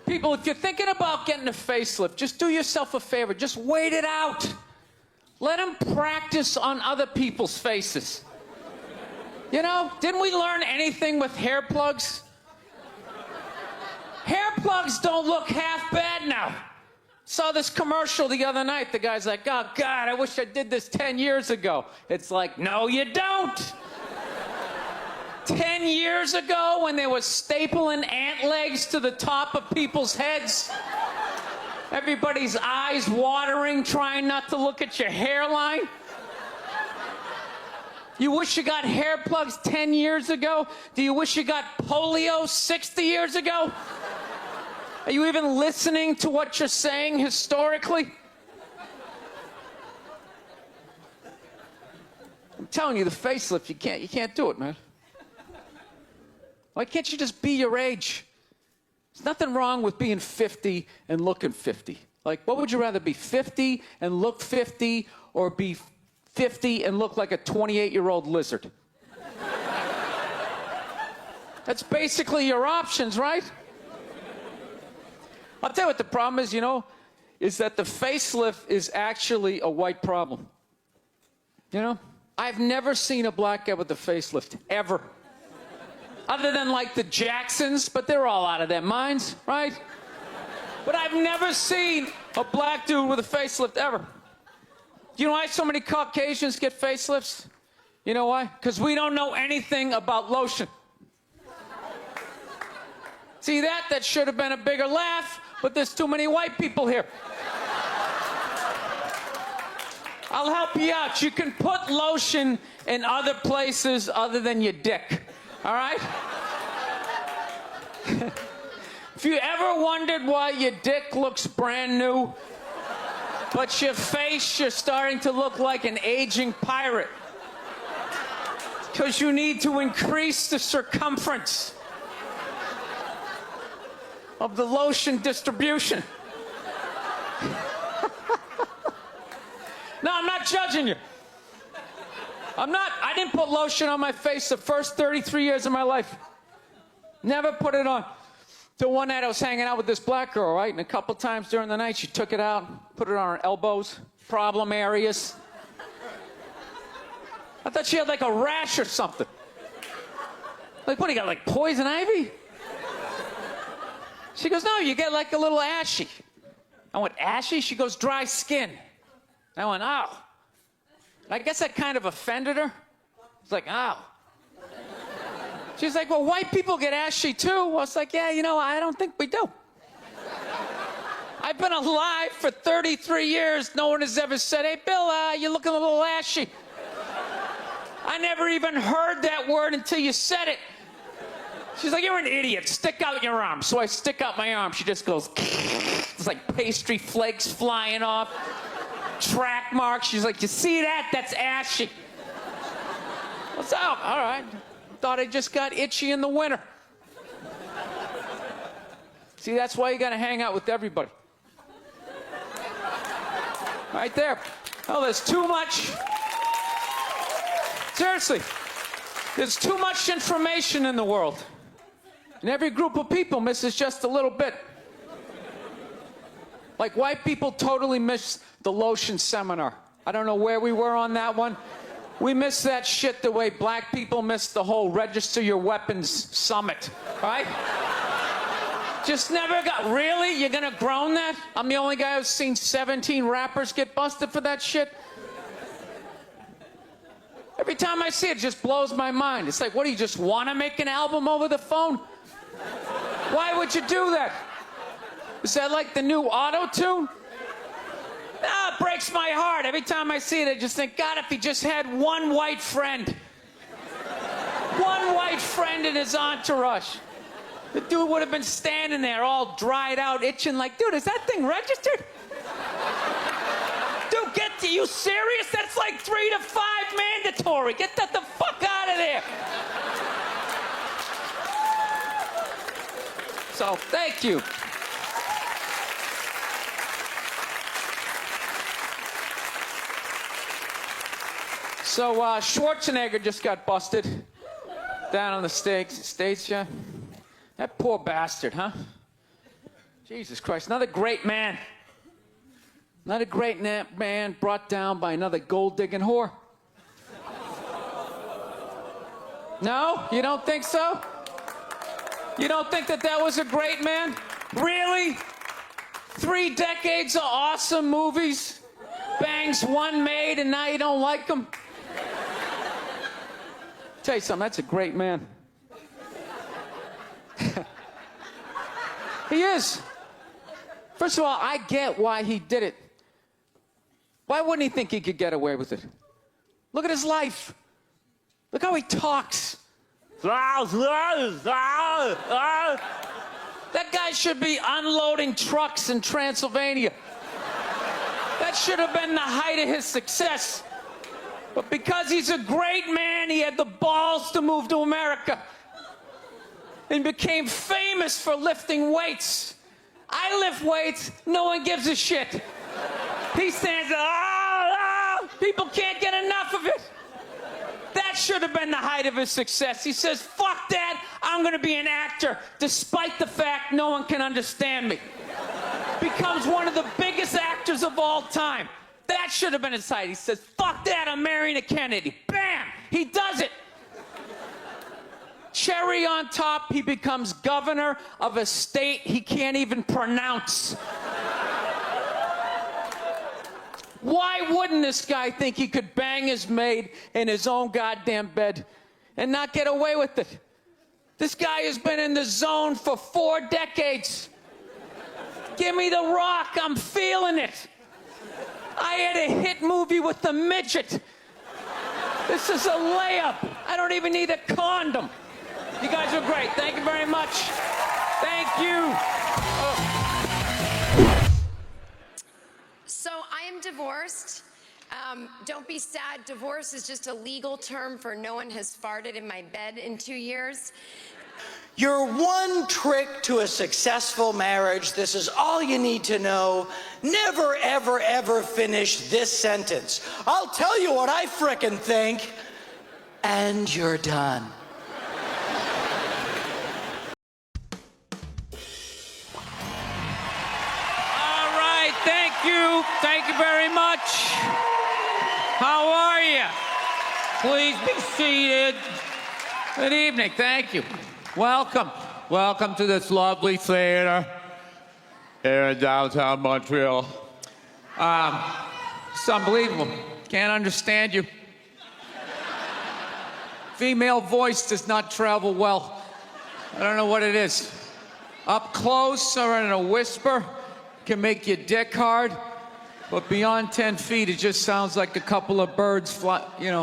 People, if you're thinking about getting a facelift, just do yourself a favor. Just wait it out. Let them practice on other people's faces. You know, didn't we learn anything with hair plugs? Hair plugs don't look half bad now. Saw this commercial the other night. The guy's like, oh, God, I wish I did this 10 years ago. It's like, no, you don't. 10 years ago when they were stapling ant legs to the top of people's heads. Everybody's eyes watering, trying not to look at your hairline. You wish you got hair plugs 10 years ago? Do you wish you got polio 60 years ago? Are you even listening to what you're saying historically? I'm telling you, the facelift, you can't do it, man. Why can't you just be your age? There's nothing wrong with being 50 and looking 50. Like, what would you rather be, 50 and look 50, or be 50 and look like a 28-year-old lizard? That's basically your options, right? I'll tell you what the problem is, you know, is that the facelift is actually a white problem. You know? I've never seen a black guy with a facelift, ever. Other than, like, the Jacksons, but they're all out of their minds, right? But I've never seen a black dude with a facelift, ever. You know why so many Caucasians get facelifts? You know why? Because we don't know anything about lotion. See that? That should have been a bigger laugh, but there's too many white people here. I'll help you out. You can put lotion in other places other than your dick. All right? If you ever wondered why your dick looks brand new, but your face, you're starting to look like an aging pirate. Because you need to increase the circumference of the lotion distribution. No, I'm not judging you. I didn't put lotion on my face the first 33 years of my life. Never put it on. Till one night I was hanging out with this black girl, right? And a couple times during the night she took it out, put it on her elbows, problem areas. I thought she had like a rash or something. Like, what do you got, like poison ivy? She goes, no, you get like a little ashy. I went, ashy? She goes, dry skin. I went, oh. I guess that kind of offended her. It's like, oh. She's like, well, white people get ashy too. I was like, yeah, you know, I don't think we do. I've been alive for 33 years. No one has ever said, hey, Bill, you're looking a little ashy. I never even heard that word until you said it. She's like, you're an idiot. Stick out your arm. So I stick out my arm. She just goes, it's like pastry flakes flying off. Track marks. She's like, you see that? That's ashy. What's up? All right. Thought I just got itchy in the winter. See, that's why you gotta hang out with everybody. Right there. Oh, there's too much. Seriously. There's too much information in the world. And every group of people misses just a little bit. Like, white people totally missed the lotion seminar. I don't know where we were on that one. We missed that shit the way black people missed the whole register your weapons summit, right? Just never got, really? You're gonna groan that? I'm the only guy who's seen 17 rappers get busted for that shit? Every time I see it, it just blows my mind. It's like, what, do you just want to make an album over the phone? Why would you do that? Is that like the new auto-tune? No, it breaks my heart. Every time I see it, I just think, God, if he just had one white friend. One white friend in his entourage. The dude would have been standing there all dried out, itching like, dude, is that thing registered? Dude, you serious? That's like 3 to 5 mandatory. Get that the fuck out of there. So, thank you. So, Schwarzenegger just got busted down on the States, yeah? That poor bastard, huh? Jesus Christ, another great man. Another great man brought down by another gold-digging whore. No? You don't think so? You don't think that that was a great man? Really? 3 decades of awesome movies? Bangs one made and now you don't like him? Tell you something, that's a great man. He is. First of all, I get why he did it. Why wouldn't he think he could get away with it? Look at his life. Look how he talks. That guy should be unloading trucks in Transylvania. That should have been the height of his success. But because he's a great man, he had the balls to move to America and became famous for lifting weights. I lift weights, no one gives a shit. He stands there, people can't get enough of it. That should have been the height of his success. He says, fuck that, I'm gonna be an actor, despite the fact no one can understand me. becomes one of the biggest actors of all time. That should have been his height. He says, fuck that, I'm marrying a Kennedy. Bam! He does it. Cherry on top, he becomes governor of a state he can't even pronounce. Why wouldn't this guy think he could bang his maid in his own goddamn bed and not get away with it? This guy has been in the zone for 4 decades. Give me the rock, I'm feeling it. I had a hit movie with the midget. This is a layup. I don't even need a condom. You guys are great. Thank you very much. Thank you. So I am divorced. Don't be sad. Divorce is just a legal term for no one has farted in my bed in 2 years. Your one trick to a successful marriage, this is all you need to know. Never, ever, ever finish this sentence. I'll tell you what I frickin' think, and you're done. All right, thank you. Thank you very much. How are you? Please be seated. Good evening. Thank you. Welcome. Welcome to this lovely theater here in downtown Montreal. It's unbelievable. Can't understand you. Female voice does not travel well. I don't know what it is. Up close or in a whisper can make your dick hard, but beyond 10 feet, it just sounds like a couple of birds fighting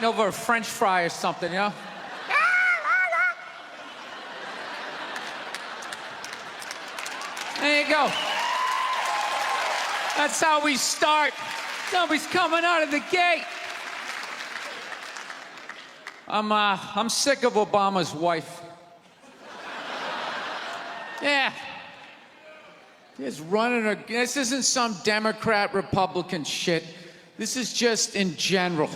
over a French fry or something, you know? There you go. That's how we start. Nobody's coming out of the gate. I'm sick of Obama's wife. Yeah. Just running her. This isn't some Democrat, Republican shit. This is just in general.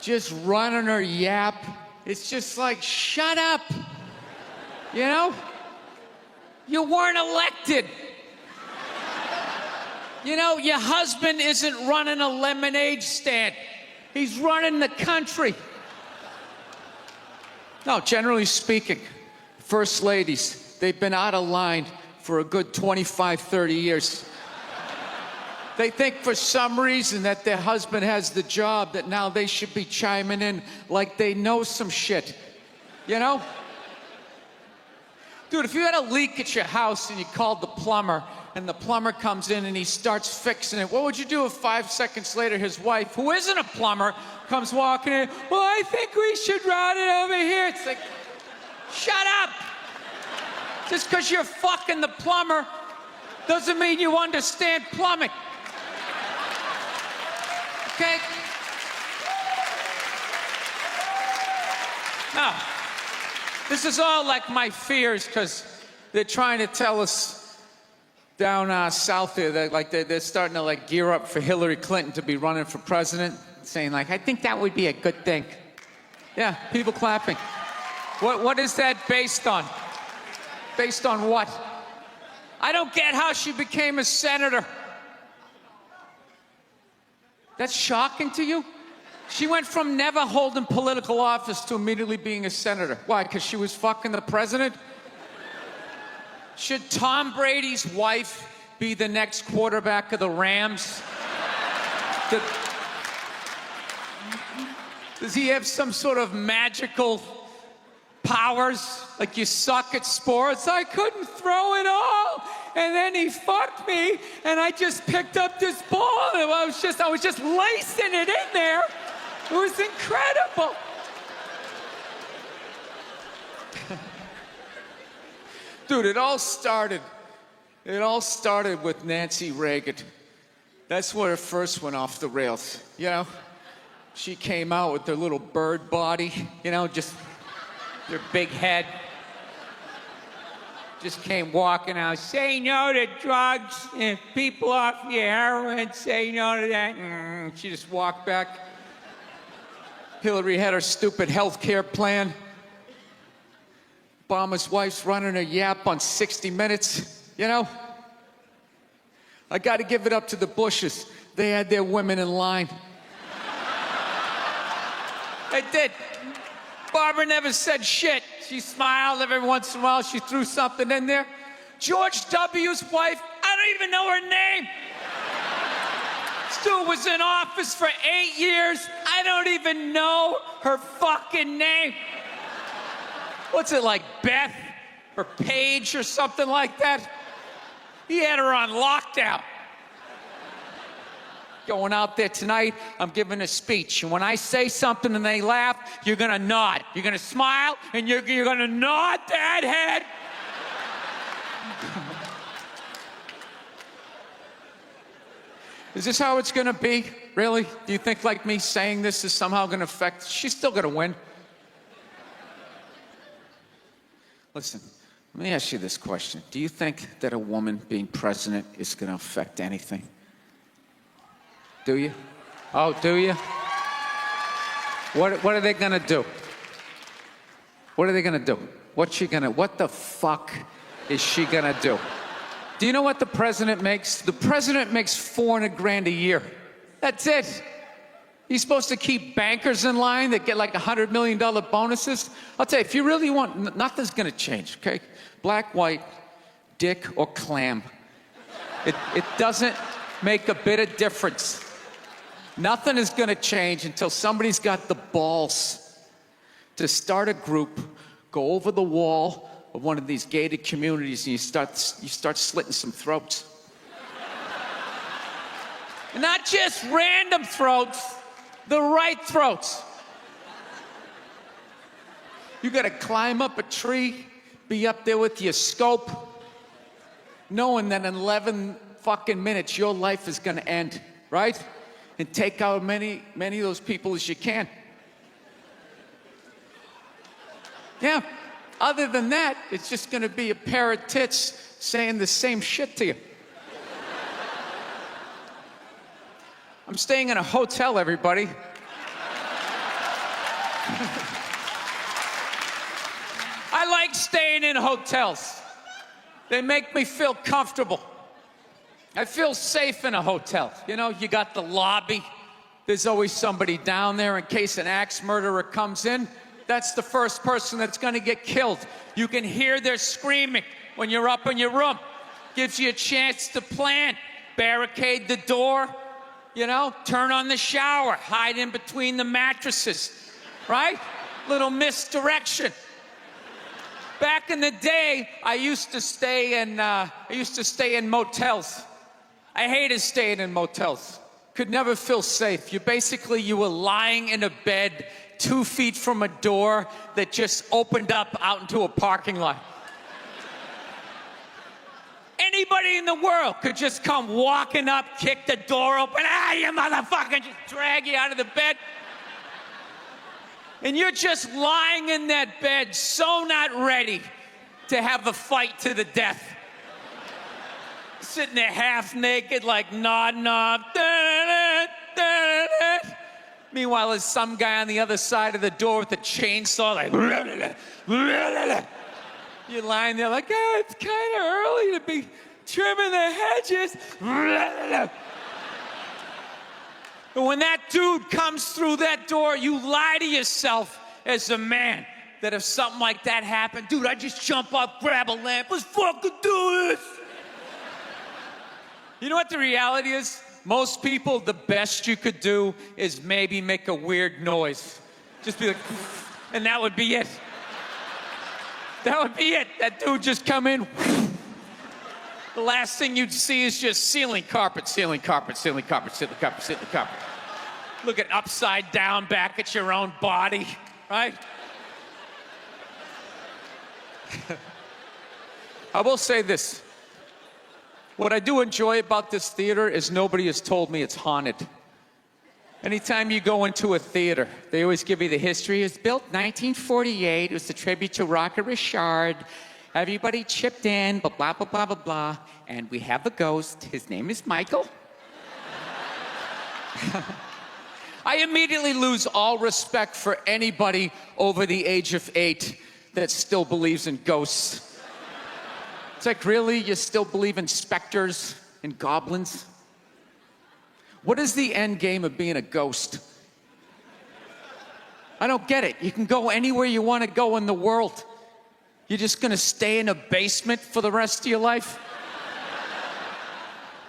Just running her yap. It's just like, shut up. You know? You weren't elected. You know, your husband isn't running a lemonade stand. He's running the country. No, generally speaking, first ladies, they've been out of line for a good 25, 30 years. They think for some reason that their husband has the job that now they should be chiming in like they know some shit. You know? Dude, if you had a leak at your house and you called the plumber and the plumber comes in and he starts fixing it, what would you do if 5 seconds later his wife, who isn't a plumber, comes walking in? Well, I think we should route it over here. It's like, shut up. Just because you're fucking the plumber doesn't mean you understand plumbing. Okay? No. This is all like my fears because they're trying to tell us down south there that they're starting to gear up for Hillary Clinton to be running for president, saying I think that would be a good thing. Yeah, people clapping. What is that based on? Based on what? I don't get how she became a senator. That's shocking to you? She went from never holding political office to immediately being a senator. Why? Because she was fucking the president? Should Tom Brady's wife be the next quarterback of the Rams? Does he have some sort of magical powers? Like you suck at sports? I couldn't throw it all. And then he fucked me, and I just picked up this ball, and I was just lacing it in there. It was incredible. Dude, it all started with Nancy Reagan. That's where it first went off the rails, you know? She came out with her little bird body, you know, just her big head. Just came walking out, say no to drugs, and people off your heroin, say no to that. She just walked back. Hillary had her stupid health care plan. Obama's wife's running a yap on 60 Minutes, you know? I got to give it up to the Bushes. They had their women in line. They did. Barbara never said shit. She smiled every once in a while. She threw something in there. George W.'s wife, I don't even know her name. Stu was in office for 8 years. I don't even know her fucking name. What's it like, Beth or Paige or something like that? He had her on lockdown. Going out there tonight, I'm giving a speech. And when I say something and they laugh, you're gonna nod. You're gonna smile and you're gonna nod that head. Is this how it's gonna be? Really? Do you think like me saying this is somehow gonna affect? She's still gonna win. Listen, let me ask you this question. Do you think that a woman being president is gonna affect anything? Do you? Oh, do you? What are they gonna do? What are they gonna do? What the fuck is she gonna do? Do you know what the president makes? The president makes $400,000 a year. That's it. He's supposed to keep bankers in line that get like $100 million bonuses. I'll tell you, if you really want, nothing's gonna change, okay? Black, white, dick, or clam. It doesn't make a bit of difference. Nothing is gonna change until somebody's got the balls to start a group, go over the wall of one of these gated communities, and you start slitting some throats. And not just random throats, the right throats. You gotta climb up a tree, be up there with your scope, knowing that in 11 fucking minutes your life is gonna end, right? And take out many of those people as you can. Yeah. Other than that, it's just gonna be a pair of tits saying the same shit to you. I'm staying in a hotel, everybody. I like staying in hotels. They make me feel comfortable. I feel safe in a hotel. You know, you got the lobby. There's always somebody down there in case an axe murderer comes in. That's the first person that's gonna get killed. You can hear their screaming when you're up in your room. Gives you a chance to plan. Barricade the door, you know, turn on the shower, hide in between the mattresses, right? Little misdirection. Back in the day, I used to stay in motels. I hated staying in motels. Could never feel safe. You were lying in a bed 2 feet from a door that just opened up out into a parking lot. Anybody in the world could just come walking up, kick the door open, you motherfucker, just drag you out of the bed. And you're just lying in that bed, so not ready to have a fight to the death. Sitting there half naked, like nod. Meanwhile, there's some guy on the other side of the door with a chainsaw, like, you're lying there like, it's kind of early to be trimming the hedges. And when that dude comes through that door, you lie to yourself as a man that if something like that happened, dude, I'd just jump up, grab a lamp, let's fucking do this. You know what the reality is? Most people, the best you could do is maybe make a weird noise. Just be like, and that would be it. That would be it. That dude just come in. The last thing you'd see is just ceiling carpet. Looking upside down back at your own body, right? I will say this. What I do enjoy about this theater is nobody has told me it's haunted. Anytime you go into a theater, they always give you the history. It was built 1948. It was a tribute to Rocket Richard. Everybody chipped in, blah, blah, blah, blah, blah. And we have a ghost. His name is Michael. I immediately lose all respect for anybody over the age of 8 that still believes in ghosts. It's like, really? You still believe in specters and goblins? What is the end game of being a ghost? I don't get it. You can go anywhere you want to go in the world. You're just gonna stay in a basement for the rest of your life?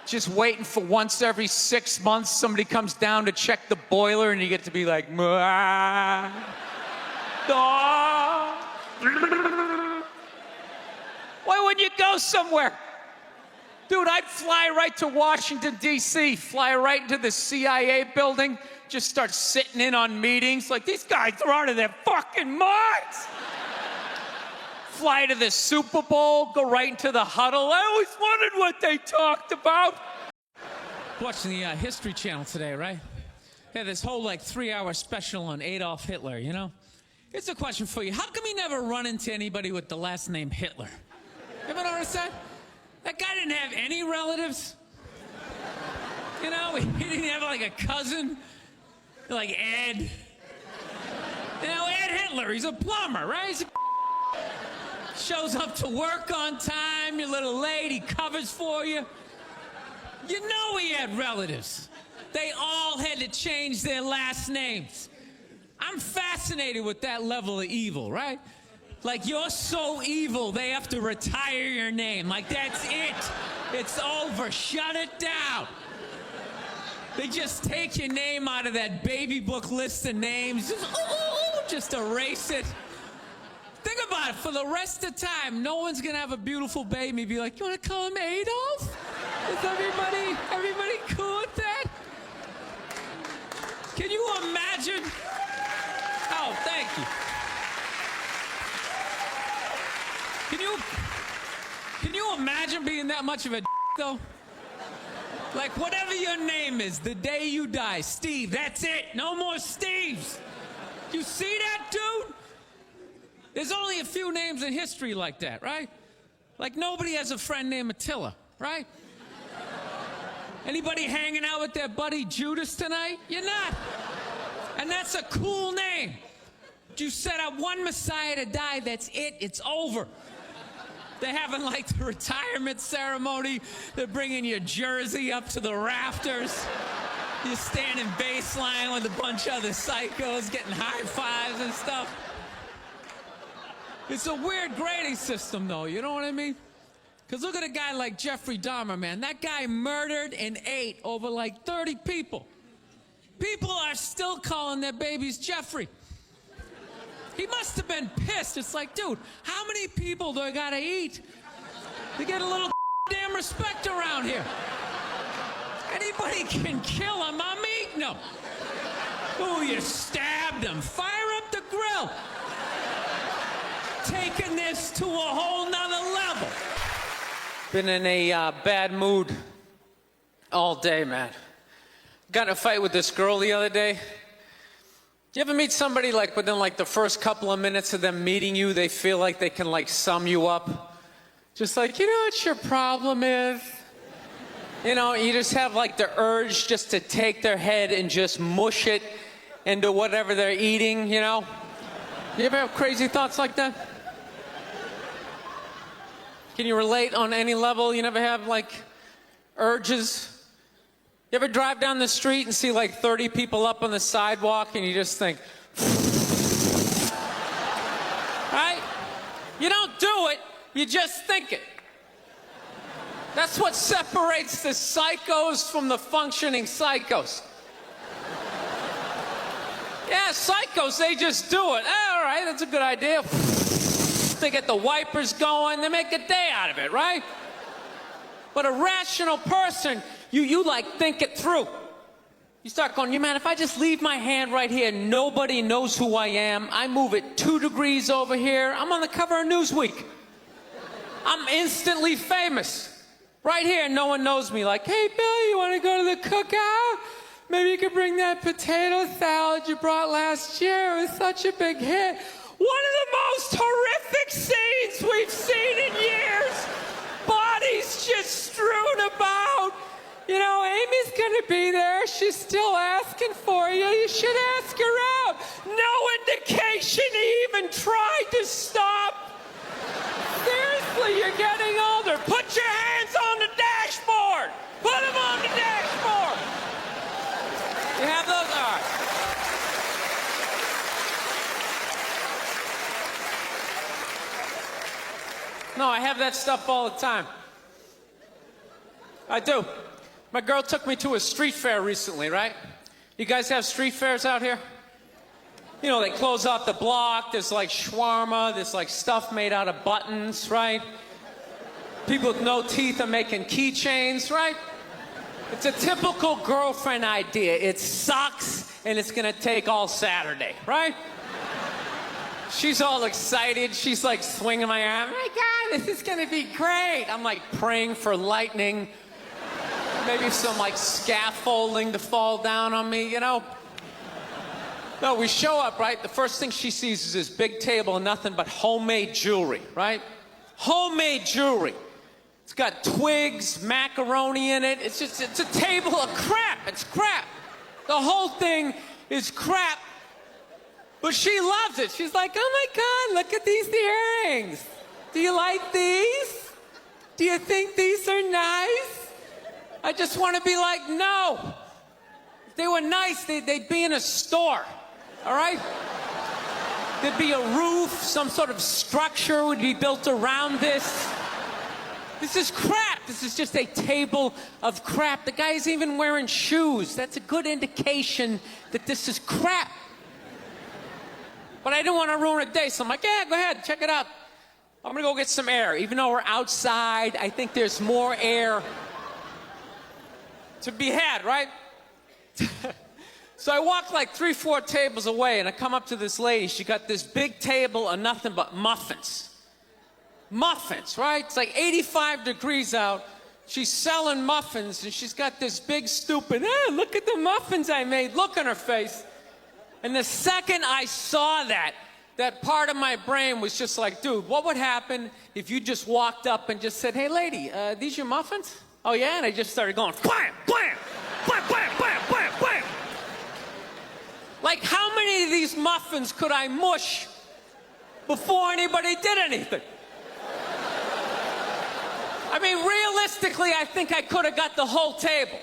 Just waiting for once every 6 months somebody comes down to check the boiler and you get to be like, "Mwah, daw." Why wouldn't you go somewhere? Dude, I'd fly right to Washington, D.C., fly right into the CIA building, just start sitting in on meetings like, these guys are out of their fucking minds. Fly to the Super Bowl, go right into the huddle. I always wondered what they talked about. Watching the History Channel today, right? Yeah, this whole like 3-hour special on Adolf Hitler, you know? Here's a question for you. How come you never run into anybody with the last name Hitler? You ever notice that? That guy didn't have any relatives. You know, he didn't have like a cousin, like Ed. You know, Ed Hitler, he's a plumber, right? He's a shows up to work on time, you're a little late, he covers for you. You know he had relatives. They all had to change their last names. I'm fascinated with that level of evil, right? Like, you're so evil, they have to retire your name. Like, that's it. It's over. Shut it down. They just take your name out of that baby book list of names. Just erase it. Think about it. For the rest of the time, no one's going to have a beautiful baby and be like, you want to call him Adolf? Is everybody cool with that? Can you imagine? Oh, thank you. Can you imagine being that much of a though? Like, whatever your name is, the day you die, Steve, that's it. No more Steves. You see that, dude? There's only a few names in history like that, right? Like, nobody has a friend named Attila, right? Anybody hanging out with their buddy Judas tonight? You're not. And that's a cool name. You set up one Messiah to die, that's it, it's over. They're having like the retirement ceremony. They're bringing your jersey up to the rafters. You're standing baseline with a bunch of other psychos getting high fives and stuff. It's a weird grading system, though, you know what I mean? Because look at a guy like Jeffrey Dahmer, man. That guy murdered and ate over like 30 people. People are still calling their babies Jeffrey. He must have been pissed. It's like, dude, how many people do I gotta eat to get a little damn respect around here? Anybody can kill him, I'm eating him. Ooh, you stabbed him. Fire up the grill. Taking this to a whole nother level. Been in a bad mood all day, man. Got in a fight with this girl the other day. You ever meet somebody like within like the first couple of minutes of them meeting you, they feel like they can like sum you up? Just like, you know what your problem is? You know, you just have like the urge just to take their head and just mush it into whatever they're eating, you know? You ever have crazy thoughts like that? Can you relate on any level? You never have like urges? You ever drive down the street and see like 30 people up on the sidewalk and you just think, right? You don't do it, you just think it. That's what separates the psychos from the functioning psychos. Yeah, psychos, they just do it. All right, that's a good idea. They get the wipers going, they make a day out of it, right? But a rational person, you like think it through. You start going, man, if I just leave my hand right here, nobody knows who I am. I move it 2 degrees over here. I'm on the cover of Newsweek. I'm instantly famous. Right here, no one knows me. Like, hey, Bill, you want to go to the cookout? Maybe you could bring that potato salad you brought last year. It was such a big hit. One of the most horrific scenes we've seen in years. Bodies just strewn about. You know, Amy lady's gonna be there. She's still asking for you. You should ask her out. No indication he even tried to stop. Seriously, you're getting older. Put your hands on the dashboard. Put them on the dashboard. You have those? All right. No, I have that stuff all the time. I do. My girl took me to a street fair recently, right? You guys have street fairs out here? You know, they close off the block. There's like shawarma. There's like stuff made out of buttons, right? People with no teeth are making keychains, right? It's a typical girlfriend idea. It sucks, and it's gonna take all Saturday, right? She's all excited. She's like swinging my arm. Oh my God, this is gonna be great. I'm like praying for lightning. Maybe some like scaffolding to fall down on me, you know? No, we show up, right? The first thing she sees is this big table and nothing but homemade jewelry, right? Homemade jewelry. It's got twigs, macaroni in it. It's a table of crap. It's crap. The whole thing is crap. But she loves it. She's like, oh my God, look at these earrings. Do you like these? Do you think these are nice? I just want to be like, no. If they were nice, they'd be in a store, all right? There'd be a roof, some sort of structure would be built around this. This is crap. This is just a table of crap. The guy's even wearing shoes. That's a good indication that this is crap. But I didn't want to ruin a day, so I'm like, yeah, go ahead, check it out. I'm gonna go get some air. Even though we're outside, I think there's more air to be had, right? So I walk like 3-4 tables away, and I come up to this lady. She got this big table of nothing but muffins. Muffins, right? It's like 85 degrees out. She's selling muffins, and she's got this big stupid, look at the muffins I made, look on her face. And the second I saw that part of my brain was just like, dude, what would happen if you just walked up and just said, hey, lady, these your muffins? Oh, yeah? And I just started going, blam, blam, blam, blam, blam, blam, blam. Like, how many of these muffins could I mush before anybody did anything? I mean, realistically, I think I could have got the whole table.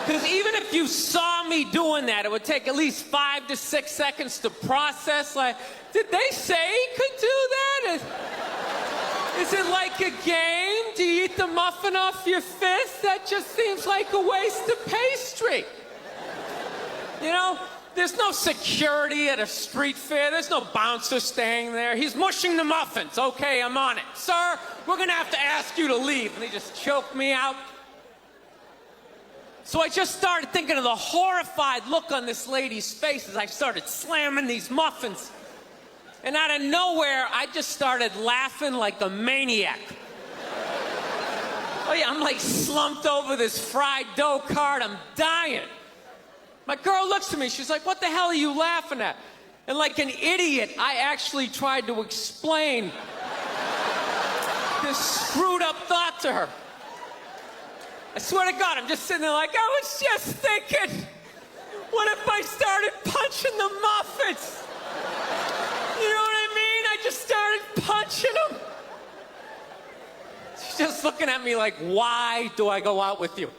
Because even if you saw me doing that, it would take at least 5 to 6 seconds to process. Like, did they say he could do that? Is it like a game? Do you eat the muffin off your fist? That just seems like a waste of pastry. You know, there's no security at a street fair. There's no bouncer staying there. He's mushing the muffins. Okay, I'm on it. Sir, we're gonna have to ask you to leave. And they just choked me out. So I just started thinking of the horrified look on this lady's face as I started slamming these muffins. And out of nowhere, I just started laughing like a maniac. Oh yeah, I'm like slumped over this fried dough cart. I'm dying. My girl looks at me. She's like, what the hell are you laughing at? And like an idiot, I actually tried to explain this screwed up thought to her. I swear to God, I'm just sitting there like, I was just thinking, what if I started punching the muffins? You know what I mean? I just started punching them. She's just looking at me like, why do I go out with you?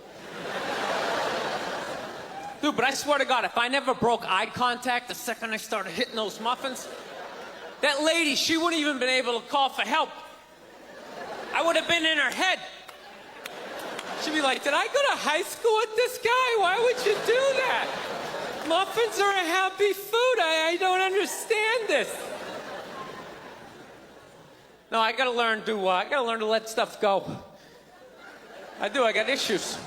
Dude, but I swear to God, if I never broke eye contact the second I started hitting those muffins, that lady, she wouldn't even been able to call for help. I would have been in her head. She'd be like, did I go to high school with this guy? Why would you do that? Muffins are a happy food. I don't understand this. No, I gotta learn to let stuff go. I do, I got issues.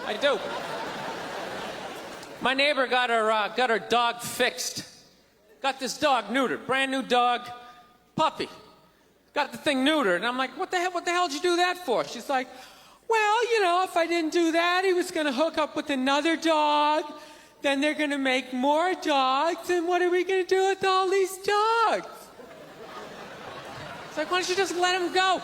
I do. My neighbor got her dog fixed. Got this dog neutered, brand new dog, puppy. Got the thing neutered, and I'm like, what the hell did you do that for? She's like, well, you know, if I didn't do that, he was gonna hook up with another dog, then they're gonna make more dogs, and what are we gonna do with all these dogs? It's like, why don't you just let him go?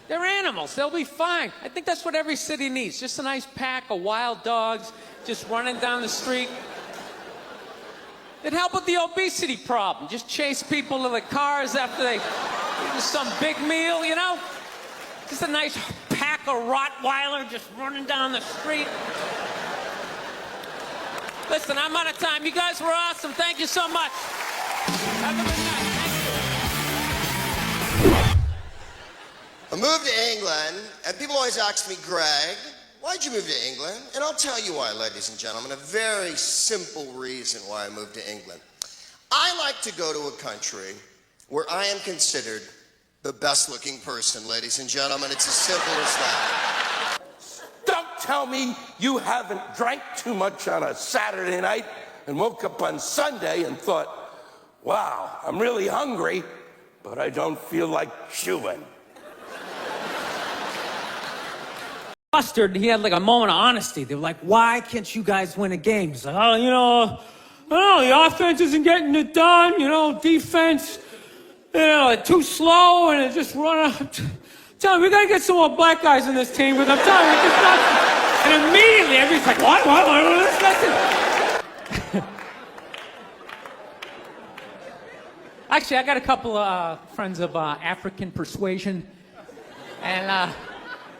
They're animals. They'll be fine. I think that's what every city needs. Just a nice pack of wild dogs just running down the street. It'd help with the obesity problem. Just chase people to the cars after they eat some big meal, you know? Just a nice pack of Rottweiler just running down the street. Listen, I'm out of time. You guys were awesome. Thank you so much. Have a good night. I moved to England, and people always ask me, Greg, why'd you move to England? And I'll tell you why, ladies and gentlemen, a very simple reason why I moved to England. I like to go to a country where I am considered the best-looking person, ladies and gentlemen. It's as simple as that. Don't tell me you haven't drank too much on a Saturday night and woke up on Sunday and thought, wow, I'm really hungry, but I don't feel like chewing. Mustard, he had like a moment of honesty. They were like, why can't you guys win a game? He's like, oh, you know, the offense isn't getting it done, defense, too slow, and it just run out. Tell me, we gotta get some more black guys in this team, because I'm telling you, it's not. And immediately, everybody's like, what, listen. Actually, I got a couple of friends of African persuasion, and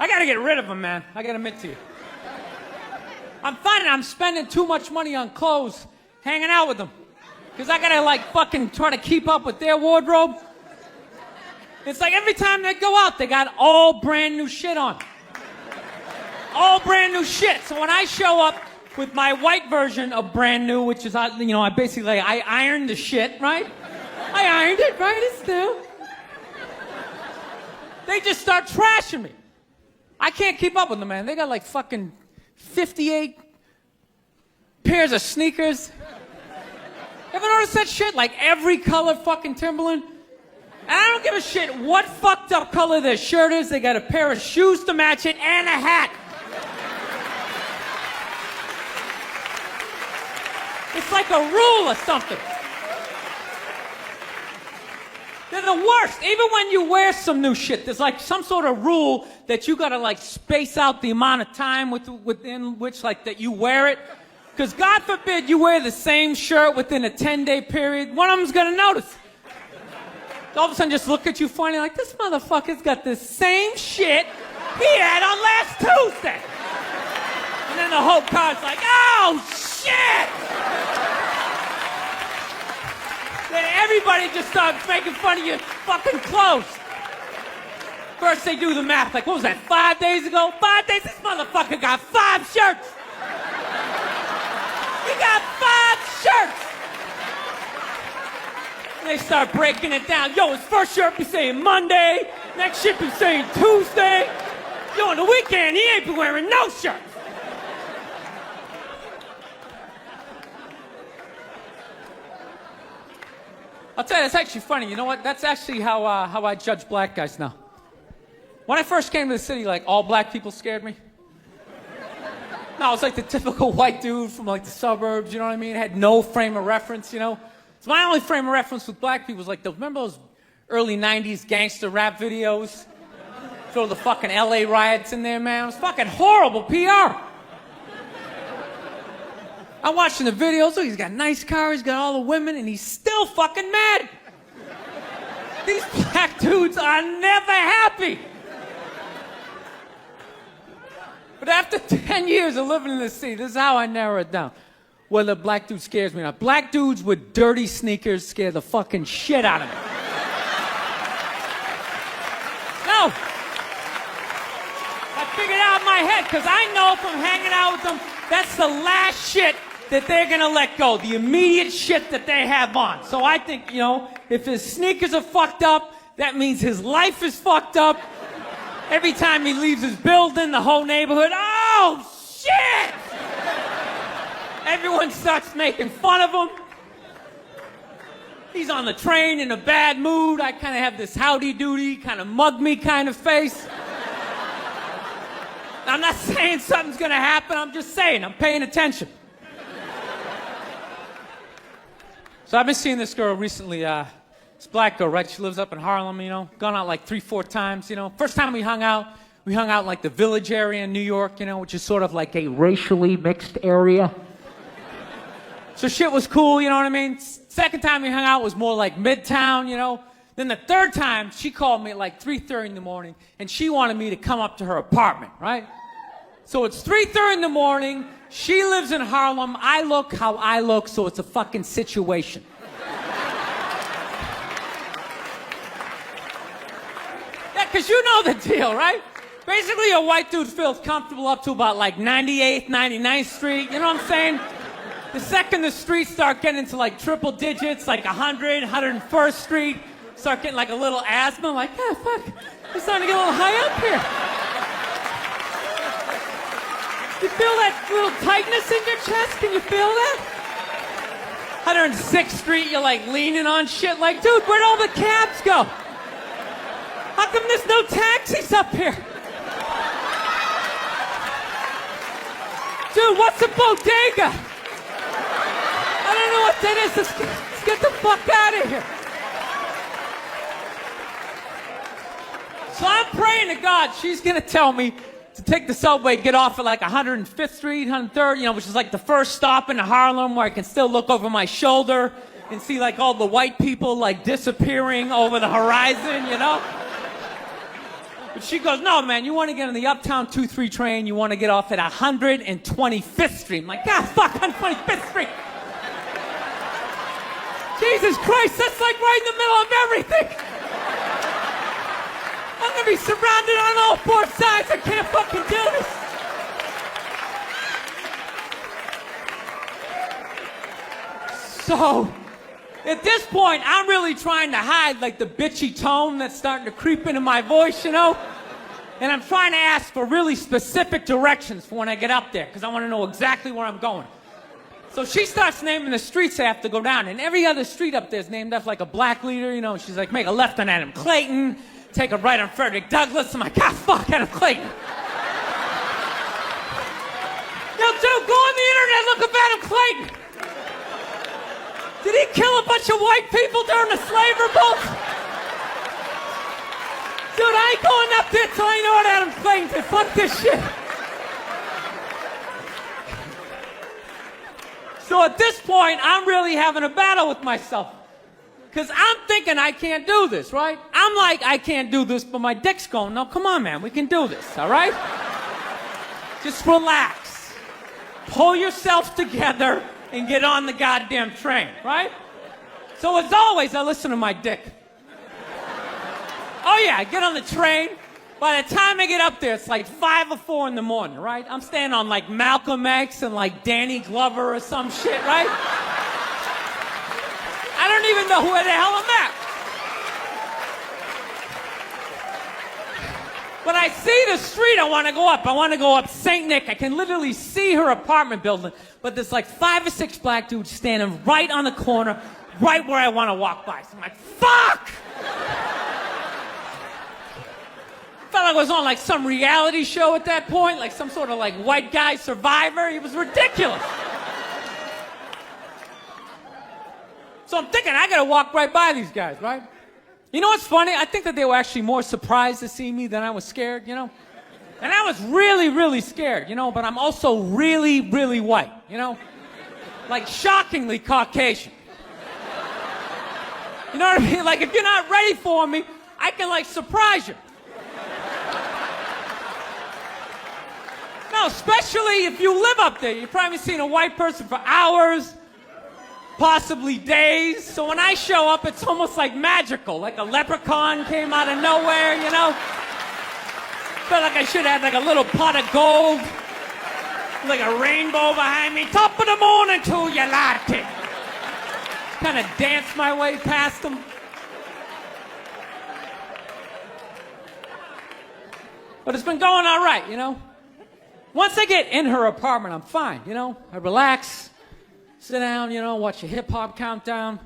I gotta get rid of them, man. I gotta admit to you. I'm finding I'm spending too much money on clothes hanging out with them. Because I gotta, fucking try to keep up with their wardrobe. It's like every time they go out, they got all brand new shit on. All brand new shit. So when I show up with my white version of brand new, which is, I ironed the shit, right? I ironed it, right? It's new. They just start trashing me. I can't keep up with them, man. They got fucking 58 pairs of sneakers. Ever notice that shit? Every color fucking Timberland. And I don't give a shit what fucked up color their shirt is. They got a pair of shoes to match it and a hat. It's like a rule or something. They're the worst. Even when you wear some new shit, there's some sort of rule that you gotta space out the amount of time within which that you wear it. Because God forbid you wear the same shirt within a 10-day period, one of them's gonna notice. All of a sudden just look at you funny this motherfucker's got the same shit he had on last Tuesday. And then the whole car's like, oh shit! Then everybody just starts making fun of your fucking clothes. First they do the math, what was that, 5 days ago? 5 days? This motherfucker got 5 shirts! He got 5 shirts! And they start breaking it down. Yo, his first shirt be saying Monday, next shirt be saying Tuesday. Yo, on the weekend, he ain't been wearing no shirts. I'll tell you, it's actually funny. You know what? That's actually how I judge black guys now. When I first came to the city, all black people scared me. No, I was the typical white dude from the suburbs, you know what I mean? Had no frame of reference, So my only frame of reference with black people was remember those early 90s gangster rap videos? Throw the fucking LA riots in there, man. It was fucking horrible PR. I'm watching the videos. Oh, he's got a nice car, he's got all the women, and he's still fucking mad. These black dudes are never happy. But after 10 years of living in the city, this is how I narrow it down. Whether a black dude scares me or not. Black dudes with dirty sneakers scare the fucking shit out of me. No. I figured out in my head, because I know from hanging out with them, that's the last shit that they're gonna let go. The immediate shit that they have on. So I think, if his sneakers are fucked up, that means his life is fucked up. Every time he leaves his building, the whole neighborhood, oh, shit! Everyone starts making fun of him. He's on the train in a bad mood. I kind of have this howdy-doody, kind of mug-me kind of face. I'm not saying something's gonna happen, I'm just saying, I'm paying attention. So I've been seeing this girl recently. This black girl, right? She lives up in Harlem, you know. Gone out like 3-4 times, you know. First time we hung out in like the Village area in New York, you know, which is sort of like a racially mixed area. So shit was cool, you know what I mean? Second time we hung out was more like Midtown, you know. Then the third time, she called me at like 3:30 in the morning, and she wanted me to come up to her apartment, right? So it's 3:30 in the morning, she lives in Harlem, I look how I look, so it's a fucking situation. Yeah, because you know the deal, right? Basically, a white dude feels comfortable up to about like 98th, 99th Street, you know what I'm saying? The second the streets start getting into like triple digits, like 100, 101st Street, start getting like a little asthma, like, yeah, fuck, it's starting to get a little high up here. You feel that little tightness in your chest? Can you feel that? 106th Street, you're like leaning on shit like, dude, where'd all the cabs go? How come there's no taxis up here? Dude, what's a bodega? I don't know what that is. Let's get the fuck out of here. So I'm praying to God she's gonna tell me to take the subway, get off at like 105th Street, 103rd, you know, which is like the first stop in Harlem where I can still look over my shoulder and see like all the white people like disappearing over the horizon, you know? But she goes, no, man, you want to get on the Uptown 2-3 train, you want to get off at 125th Street. I'm like, God, fuck, 125th Street. Jesus Christ, that's like right in the middle of everything. I'm going to be surrounded on all four sides. I can't fucking do this. So, at this point, I'm really trying to hide like the bitchy tone that's starting to creep into my voice, you know? And I'm trying to ask for really specific directions for when I get up there, because I want to know exactly where I'm going. So she starts naming the streets I have to go down, and every other street up there is named after like a black leader, you know? She's like, make a left on Adam Clayton, take a right on Frederick Douglass. I'm like, ah, fuck, Adam Clayton. Yo, dude, go on the internet, look up Adam Clayton. Did he kill a bunch of white people during the slave revolt? Dude, I ain't going up there till I know what Adam Clayton did. Fuck this shit. So at this point, I'm really having a battle with myself. Because I'm thinking I can't do this, right? I'm like, I can't do this, but my dick's going, no, come on, man, we can do this, all right? Just relax. Pull yourself together and get on the goddamn train, right? So as always, I listen to my dick. Oh yeah, I get on the train. By the time I get up there, it's like 5 or 4 in the morning, right? I'm staying on like Malcolm X and like Danny Glover or some shit, right? I don't even know where the hell I'm at. But I see the street I want to go up. I want to go up St. Nick. I can literally see her apartment building, but there's like 5 or 6 black dudes standing right on the corner, right where I want to walk by. So I'm like, fuck! Felt like I was on like some reality show at that point, like some sort of like white guy survivor. It was ridiculous. So I'm thinking I gotta walk right by these guys, right? You know what's funny? I think that they were actually more surprised to see me than I was scared, you know? And I was really, really scared, you know, but I'm also really, really white, you know? Like shockingly Caucasian. You know what I mean? Like if you're not ready for me, I can like surprise you. No, especially if you live up there. You've probably seen a white person for hours, possibly days. So when I show up, it's almost like magical, like a leprechaun came out of nowhere, you know? Felt like I should have like a little pot of gold, like a rainbow behind me. Top of the morning to you, latte. Kind of dance my way past them. But it's been going all right, you know? Once I get in her apartment, I'm fine, you know? I relax, sit down, you know, watch a hip-hop countdown.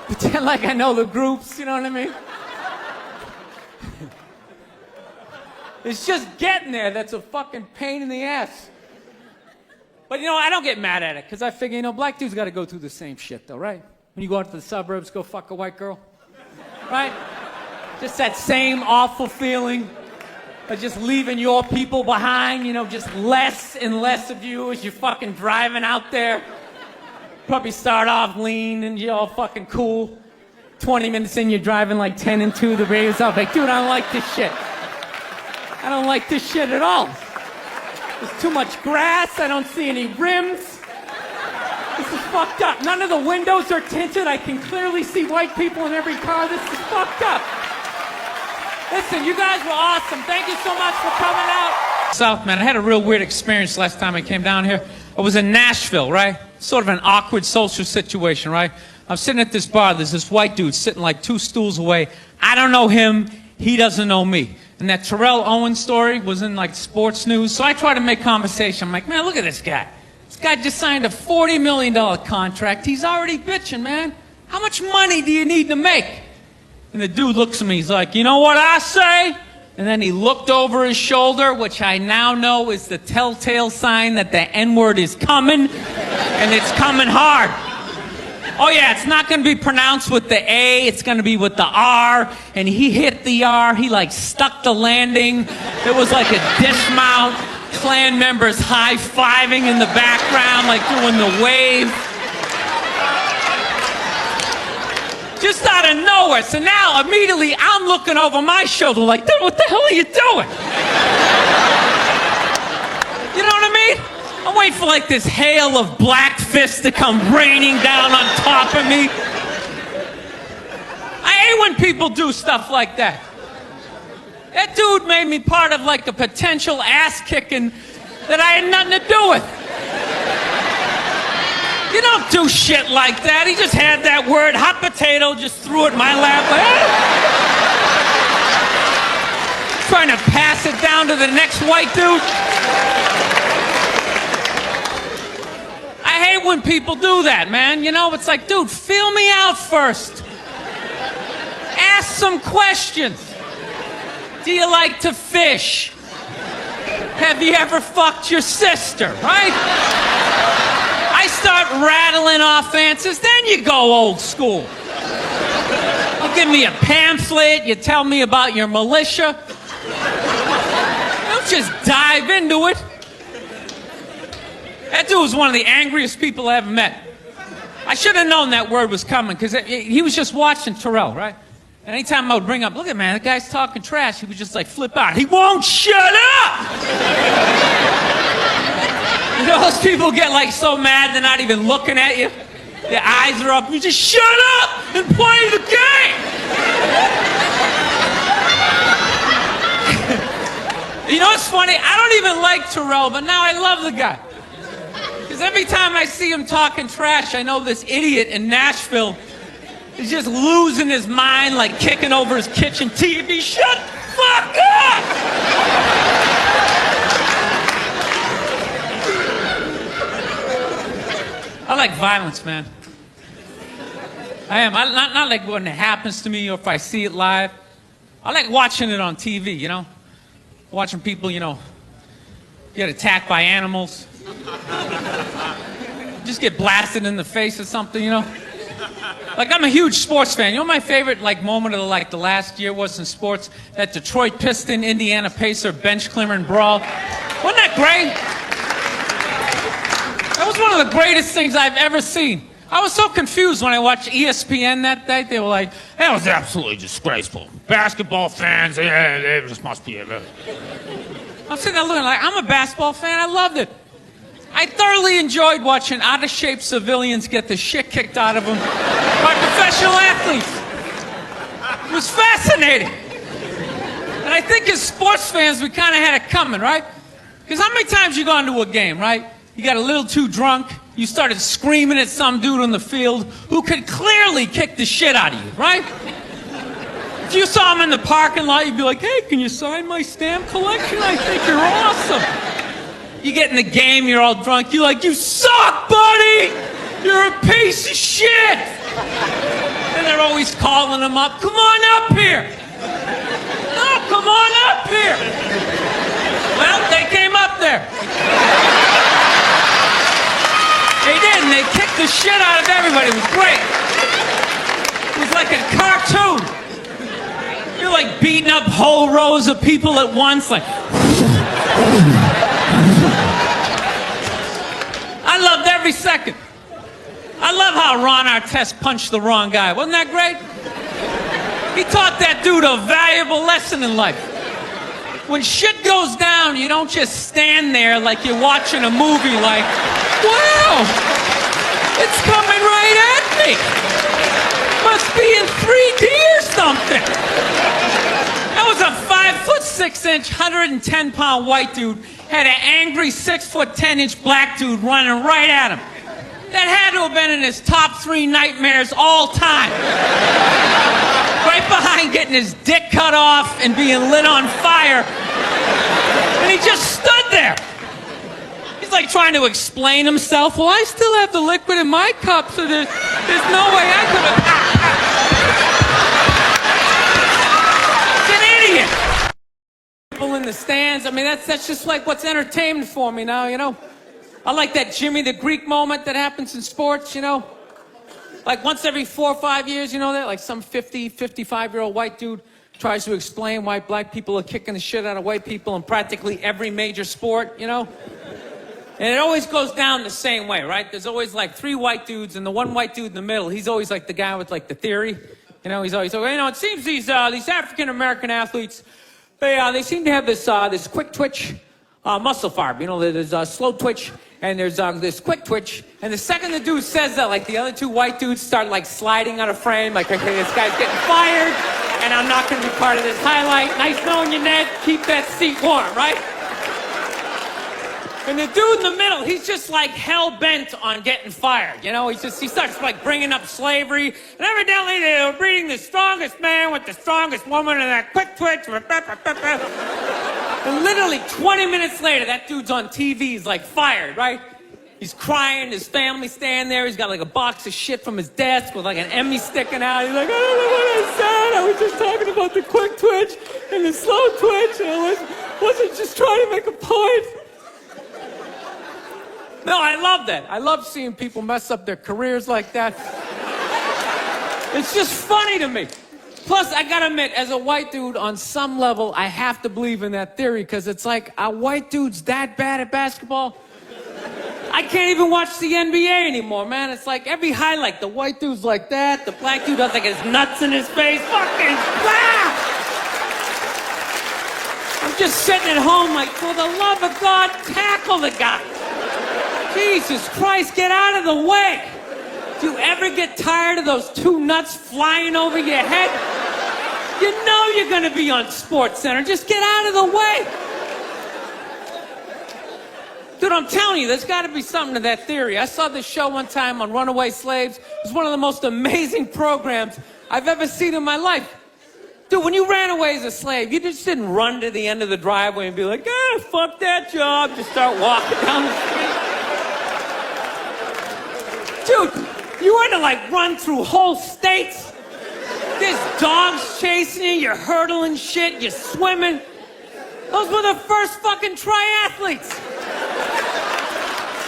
Pretend like I know the groups, you know what I mean? It's just getting there that's a fucking pain in the ass. But, you know, I don't get mad at it, because I figure, you know, black dudes got to go through the same shit, though, right? When you go out to the suburbs, go fuck a white girl, right? Just that same awful feeling of just leaving your people behind, you know, just less and less of you as you're fucking driving out there. Probably start off lean and you're all fucking cool. 20 minutes in, you're driving like 10 and 2, the radio's off. Like, dude, I don't like this shit. I don't like this shit at all. There's too much grass, I don't see any rims. This is fucked up. None of the windows are tinted. I can clearly see white people in every car. This is fucked up. Listen, you guys were awesome. Thank you so much for coming out. South, man, I had a real weird experience last time I came down here. I was in Nashville, right? Sort of an awkward social situation, right? I'm sitting at this bar. There's this white dude sitting like 2 stools away. I don't know him. He doesn't know me. And that Owens story was in like sports news. So I try to make conversation. I'm like, man, look at this guy. This guy just signed a $40 million contract. He's already bitching, man. How much money do you need to make? And the dude looks at me. He's like, you know what I say? And then he looked over his shoulder, which I now know is the telltale sign that the N-word is coming, and it's coming hard. Oh yeah, it's not going to be pronounced with the A, it's going to be with the R, and he hit the R, he like stuck the landing. It was like a dismount, Klan members high-fiving in the background, like doing the wave. Just out of nowhere. So now, immediately, I'm looking over my shoulder like, dude, what the hell are you doing? You know what I mean? I'm waiting for like this hail of black fists to come raining down on top of me. I hate when people do stuff like that. That dude made me part of like a potential ass-kicking that I had nothing to do with. You don't do shit like that. He just had that word, hot potato, just threw it in my lap. Trying to pass it down to the next white dude. I hate when people do that, man. You know, it's like, dude, feel me out first. Ask some questions. Do you like to fish? Have you ever fucked your sister, right? I start rattling off answers, then you go old school. You give me a pamphlet, you tell me about your militia. Don't just dive into it. That dude was one of the angriest people I ever met. I should have known that word was coming, because he was just watching Terrell, right? And anytime I would bring up, look at man, that guy's talking trash, he would just like flip out. He won't shut up! You know, those people get like so mad they're not even looking at you. Their eyes are up. You just shut up and play the game. You know what's funny? I don't even like Terrell, but now I love the guy. Because every time I see him talking trash, I know this idiot in Nashville is just losing his mind, like kicking over his kitchen TV. Shut the fuck up! I like violence, man. I am. Not like when it happens to me or if I see it live. I like watching it on TV, you know? Watching people, you know, get attacked by animals. Just get blasted in the face or something, you know? Like, I'm a huge sports fan. You know my favorite, like, moment of, like, the last year was in sports? That Detroit Piston, Indiana Pacer bench clearing brawl. Wasn't that great? That was one of the greatest things I've ever seen. I was so confused when I watched ESPN that day. They were like, that was absolutely disgraceful. Basketball fans, they just must be... I'm sitting there looking like, I'm a basketball fan. I loved it. I thoroughly enjoyed watching out-of-shape civilians get the shit kicked out of them by professional athletes. It was fascinating. And I think as sports fans, we kind of had it coming, right? Because how many times you go into a game, right? You got a little too drunk, you started screaming at some dude on the field who could clearly kick the shit out of you, right? If you saw him in the parking lot, you'd be like, hey, can you sign my stamp collection? I think you're awesome. You get in the game, you're all drunk, you're like, you suck, buddy! You're a piece of shit! And they're always calling him up, come on up here! No, come on up here! Well, they came up there. Everybody was great. It was like a cartoon. You're like beating up whole rows of people at once, like. I loved every second. I love how Ron Artest punched the wrong guy. Wasn't that great? He taught that dude a valuable lesson in life. When shit goes down, you don't just stand there like you're watching a movie like, wow, it's coming right at me. Must be in 3D or something. That was a 5'6", 110-pound white dude, had an angry 6'10" black dude running right at him. That had to have been in his top 3 nightmares all time. Right behind getting his dick cut off and being lit on fire. And he just stood there. He's like trying to explain himself. Well, I still have the liquid in my cup, so there's no way I could have. He's an idiot. People in the stands. I mean, that's just like what's entertainment for me now, you know? I like that Jimmy the Greek moment that happens in sports, you know? Like once every 4 or 5 years, you know that? Like some 50, 55-year-old white dude tries to explain why black people are kicking the shit out of white people in practically every major sport, you know? And it always goes down the same way, right? There's always like 3 white dudes, and the one white dude in the middle, he's always like the guy with like the theory. You know, he's always, you know, it seems these African-American athletes, they seem to have this quick twitch muscle fiber. You know, there's slow twitch, and there's this quick twitch. And the second the dude says that, like the other 2 white dudes start like sliding out of frame, like, okay, this guy's getting fired, and I'm not going to be part of this highlight. Nice knowing you, Ned. Keep that seat warm, right? And the dude in the middle, he's just like hell-bent on getting fired. You know, he starts like bringing up slavery. And evidently they were breeding the strongest man with the strongest woman and that quick twitch. And literally 20 minutes later, that dude's on TV. He's like fired, right? He's crying. His family's standing there. He's got like a box of shit from his desk with like an Emmy sticking out. He's like, I don't know what I said. I was just talking about the quick twitch and the slow twitch. And I wasn't just trying to make a point. No, I love that. I love seeing people mess up their careers like that. It's just funny to me. Plus, I gotta admit, as a white dude, on some level, I have to believe in that theory, because it's like, are white dudes that bad at basketball? I can't even watch the NBA anymore, man. It's like every highlight, the white dude's like that, the black dude has like his nuts in his face. Fucking blah! I'm just sitting at home like, for the love of God, tackle the guy. Jesus Christ, get out of the way. Do you ever get tired of those 2 nuts flying over your head? You know you're going to be on SportsCenter. Just get out of the way. Dude, I'm telling you, there's got to be something to that theory. I saw this show one time on runaway slaves. It was one of the most amazing programs I've ever seen in my life. Dude, when you ran away as a slave, you just didn't run to the end of the driveway and be like, fuck that job. Just start walking down the street. Dude, you had to like run through whole states. There's dogs chasing you, you're hurdling shit, you're swimming. Those were the first fucking triathletes.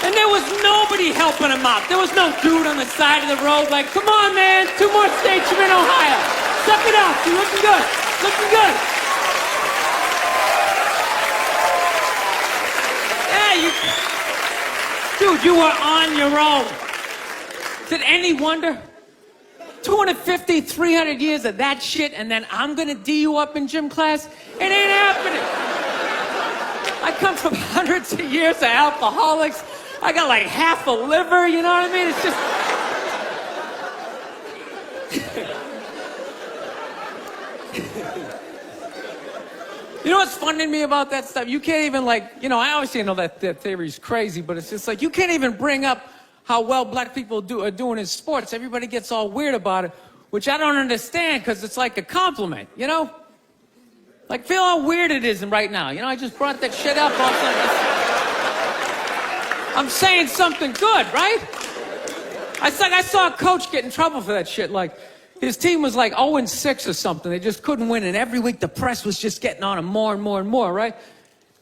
And there was nobody helping them out. There was no dude on the side of the road like, come on, man, 2 more states, you're in Ohio. Suck it up, you're looking good, looking good. Yeah, dude, you were on your own. Is it any wonder? 250, 300 years of that shit, and then I'm gonna D you up in gym class? It ain't happening. I come from hundreds of years of alcoholics. I got like half a liver, you know what I mean? It's just... You know what's funny to me about that stuff? You can't even like, you know, I obviously know that theory's crazy, but it's just like, you can't even bring up how well black people are doing in sports. Everybody gets all weird about it, which I don't understand, because it's like a compliment, you know? Like, feel how weird it is right now. You know, I just brought that shit up. I'm saying something good, right? I saw a coach get in trouble for that shit. Like, his team was like 0-6 or something. They just couldn't win, and every week the press was just getting on him more and more and more, right?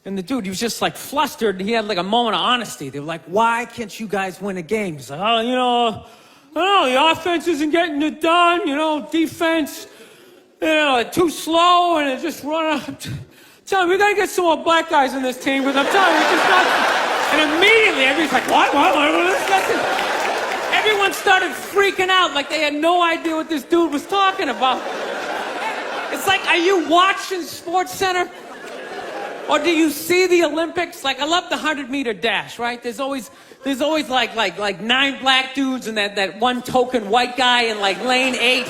And the dude, he was just like flustered, and he had like a moment of honesty. They were like, why can't you guys win a game? He's like, oh, you know, don't know, the offense isn't getting it done, you know, defense, you know, too slow, and it just run out. Tell me, we gotta get some more black guys in this team, because I'm telling you, it's just not. And immediately, everybody's like, what? Everyone started freaking out like they had no idea what this dude was talking about. It's like, are you watching Sports Center? Or do you see the Olympics? Like, I love the 100-meter dash, right? There's always like 9 black dudes and that one token white guy in like lane 8.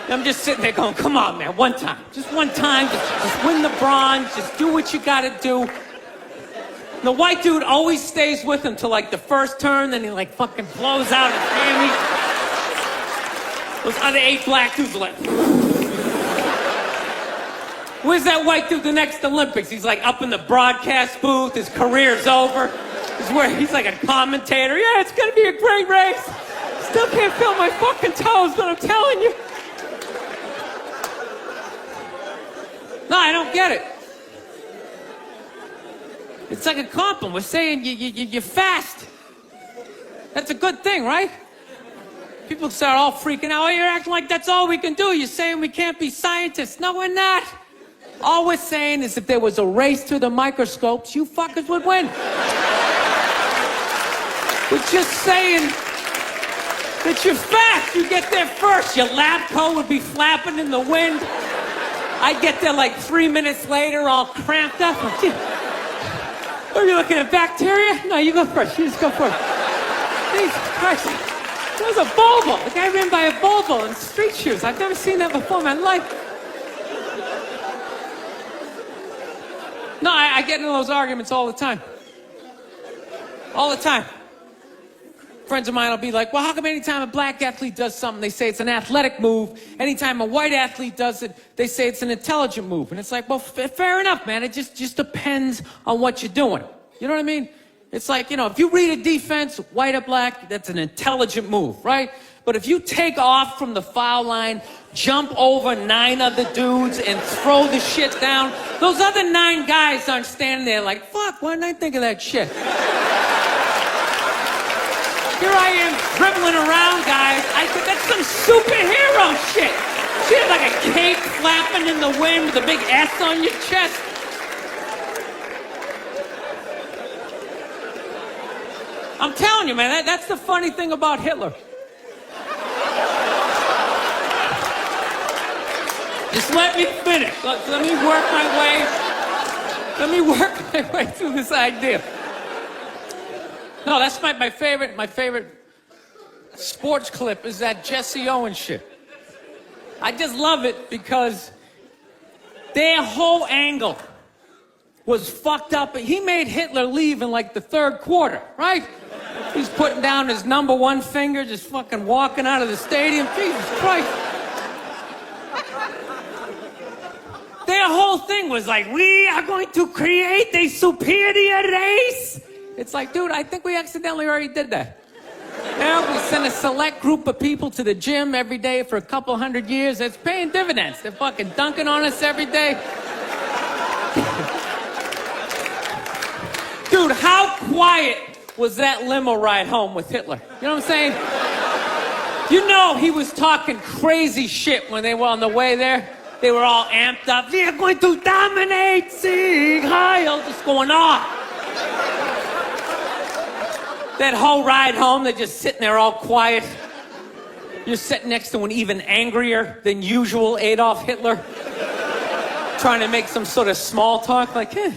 I'm just sitting there going, come on, man, one time. Just one time, just win the bronze, just do what you gotta do. The white dude always stays with him till like the first turn, then he like fucking blows out his hammy. Those other 8 black dudes are like, where's that white dude the next Olympics? He's like up in the broadcast booth, his career's over. He's like a commentator. Yeah, it's gonna be a great race. Still can't feel my fucking toes, but I'm telling you. No, I don't get it. It's like a compliment. We're saying you're fast. That's a good thing, right? People start all freaking out. Oh, you're acting like that's all we can do. You're saying we can't be scientists. No, we're not. All we're saying is if there was a race to the microscopes, you fuckers would win. We're just saying that you're fast. You get there first. Your lab coat would be flapping in the wind. I'd get there like 3 minutes later, all cramped up. Are you looking at bacteria? No, you go first. You just go first. Jesus Christ. That was a Volvo. The guy ran by a Volvo in street shoes. I've never seen that before in my life. No, I get into those arguments all the time. All the time. Friends of mine will be like, well, how come anytime a black athlete does something, they say it's an athletic move? Anytime a white athlete does it, they say it's an intelligent move. And it's like, well, fair enough, man. It just depends on what you're doing. You know what I mean? It's like, you know, if you read a defense, white or black, that's an intelligent move, right? But if you take off from the foul line, jump over 9 other dudes, and throw the shit down, those other 9 guys aren't standing there like, fuck, why didn't I think of that shit? Here I am dribbling around, guys. I think that's some superhero shit. She had like a cape flapping in the wind with a big S on your chest. I'm telling you, man, that's the funny thing about Hitler. Just let me finish. Let me work my way through this idea. No, that's my favorite sports clip is that Jesse Owens shit. I just love it because their whole angle was fucked up. He made Hitler leave in like the 3rd quarter, right? He's putting down his number 1 finger, just fucking walking out of the stadium. Jesus Christ. Their whole thing was like, we are going to create a superior race. It's like, dude, I think we accidentally already did that. Now we send a select group of people to the gym every day for a couple 100 years. It's paying dividends. They're fucking dunking on us every day. Dude, how quiet was that limo ride home with Hitler? You know what I'm saying? You know he was talking crazy shit when they were on the way there. They were all amped up. We are going to dominate, Sieg Heil, just going off. That whole ride home, they're just sitting there all quiet. You're sitting next to an even angrier than usual Adolf Hitler, trying to make some sort of small talk, like, hey,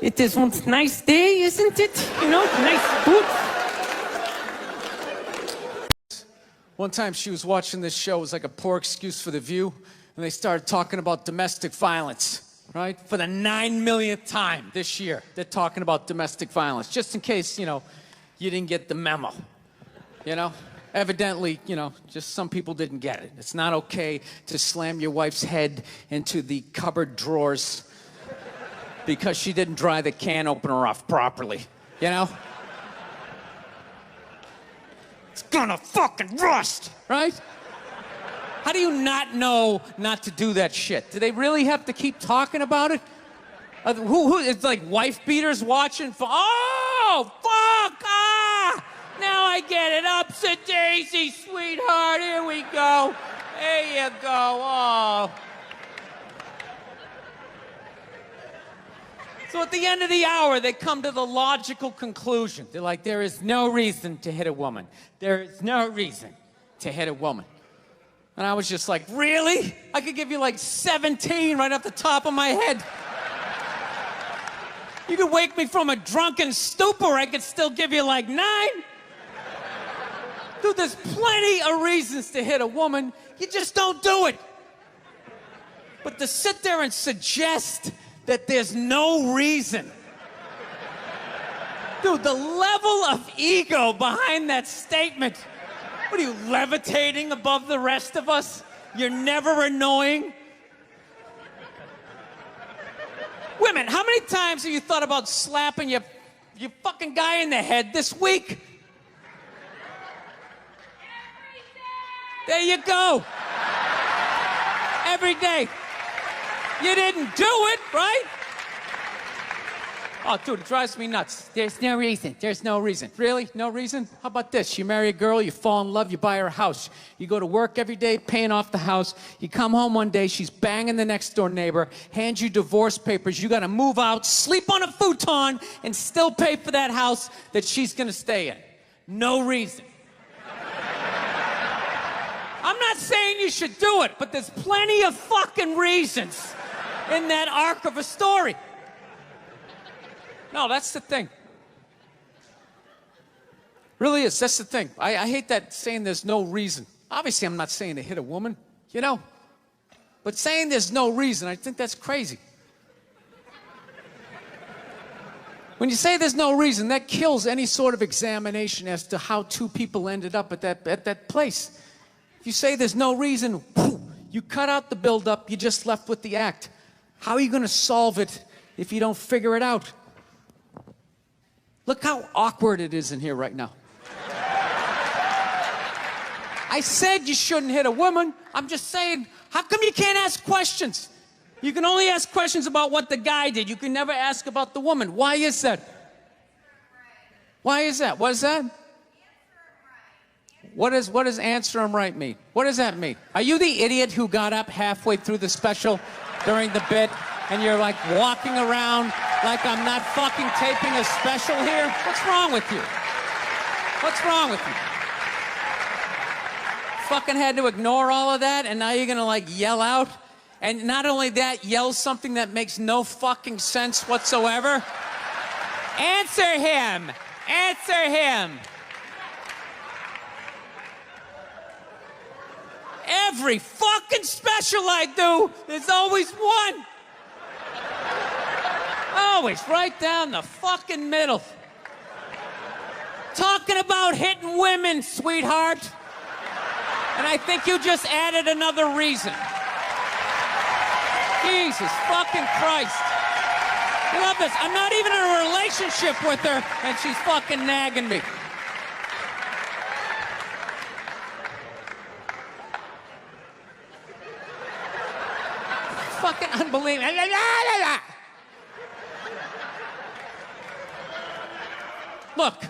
it is one nice day, isn't it? You know, nice food. One time she was watching this show, it was like a poor excuse for The View, and they started talking about domestic violence. Right? For the 9 millionth time this year, they're talking about domestic violence. Just in case, you know, you didn't get the memo. You know? Evidently, you know, just some people didn't get it. It's not okay to slam your wife's head into the cupboard drawers because she didn't dry the can opener off properly. You know? It's gonna fucking rust, right? How do you not know not to do that shit? Do they really have to keep talking about it? It's like wife beaters watching. Oh, fuck! Ah! Now I get it. Upsy daisy, sweetheart. Here we go. There you go. Oh. So at the end of the hour, they come to the logical conclusion. They're like, there is no reason to hit a woman. There is no reason to hit a woman. And I was just like, really? I could give you like 17 right off the top of my head. You could wake me from a drunken stupor, I could still give you like 9. Dude, there's plenty of reasons to hit a woman. You just don't do it. But to sit there and suggest that there's no reason. Dude, the level of ego behind that statement. What are you, levitating above the rest of us? You're never annoying? Women, how many times have you thought about slapping your fucking guy in the head this week? There you go. Every day. You didn't do it, right? Oh, dude, it drives me nuts. There's no reason. There's no reason. Really? No reason? How about this? You marry a girl, you fall in love, you buy her a house. You go to work every day, paying off the house. You come home one day, she's banging the next door neighbor, hands you divorce papers. You got to move out, sleep on a futon, and still pay for that house that she's going to stay in. No reason. I'm not saying you should do it, but there's plenty of fucking reasons in that arc of a story. No, that's the thing. Really is. That's the thing. I hate that saying there's no reason. Obviously, I'm not saying to hit a woman, you know. But saying there's no reason, I think that's crazy. When you say there's no reason, that kills any sort of examination as to how two people ended up at that place. If you say there's no reason, you cut out the build-up, you're just left with the act. How are you going to solve it if you don't figure it out? Look how awkward it is in here right now. I said you shouldn't hit a woman. I'm just saying, how come you can't ask questions? You can only ask questions about what the guy did. You can never ask about the woman. Why is that? Why is that? What is that? What does answer him right mean? What does that mean? Are you the idiot who got up halfway through the special during the bit and you're like walking around like I'm not fucking taping a special here? What's wrong with you? What's wrong with you? Fucking had to ignore all of that and now you're gonna like yell out? And not only that, yell something that makes no fucking sense whatsoever? Answer him! Answer him! Every fucking special I do, there's always one. Always right down the fucking middle. Talking about hitting women, sweetheart. And I think you just added another reason. Jesus fucking Christ. I love this. I'm not even in a relationship with her, and she's fucking nagging me. Fucking unbelievable. Look,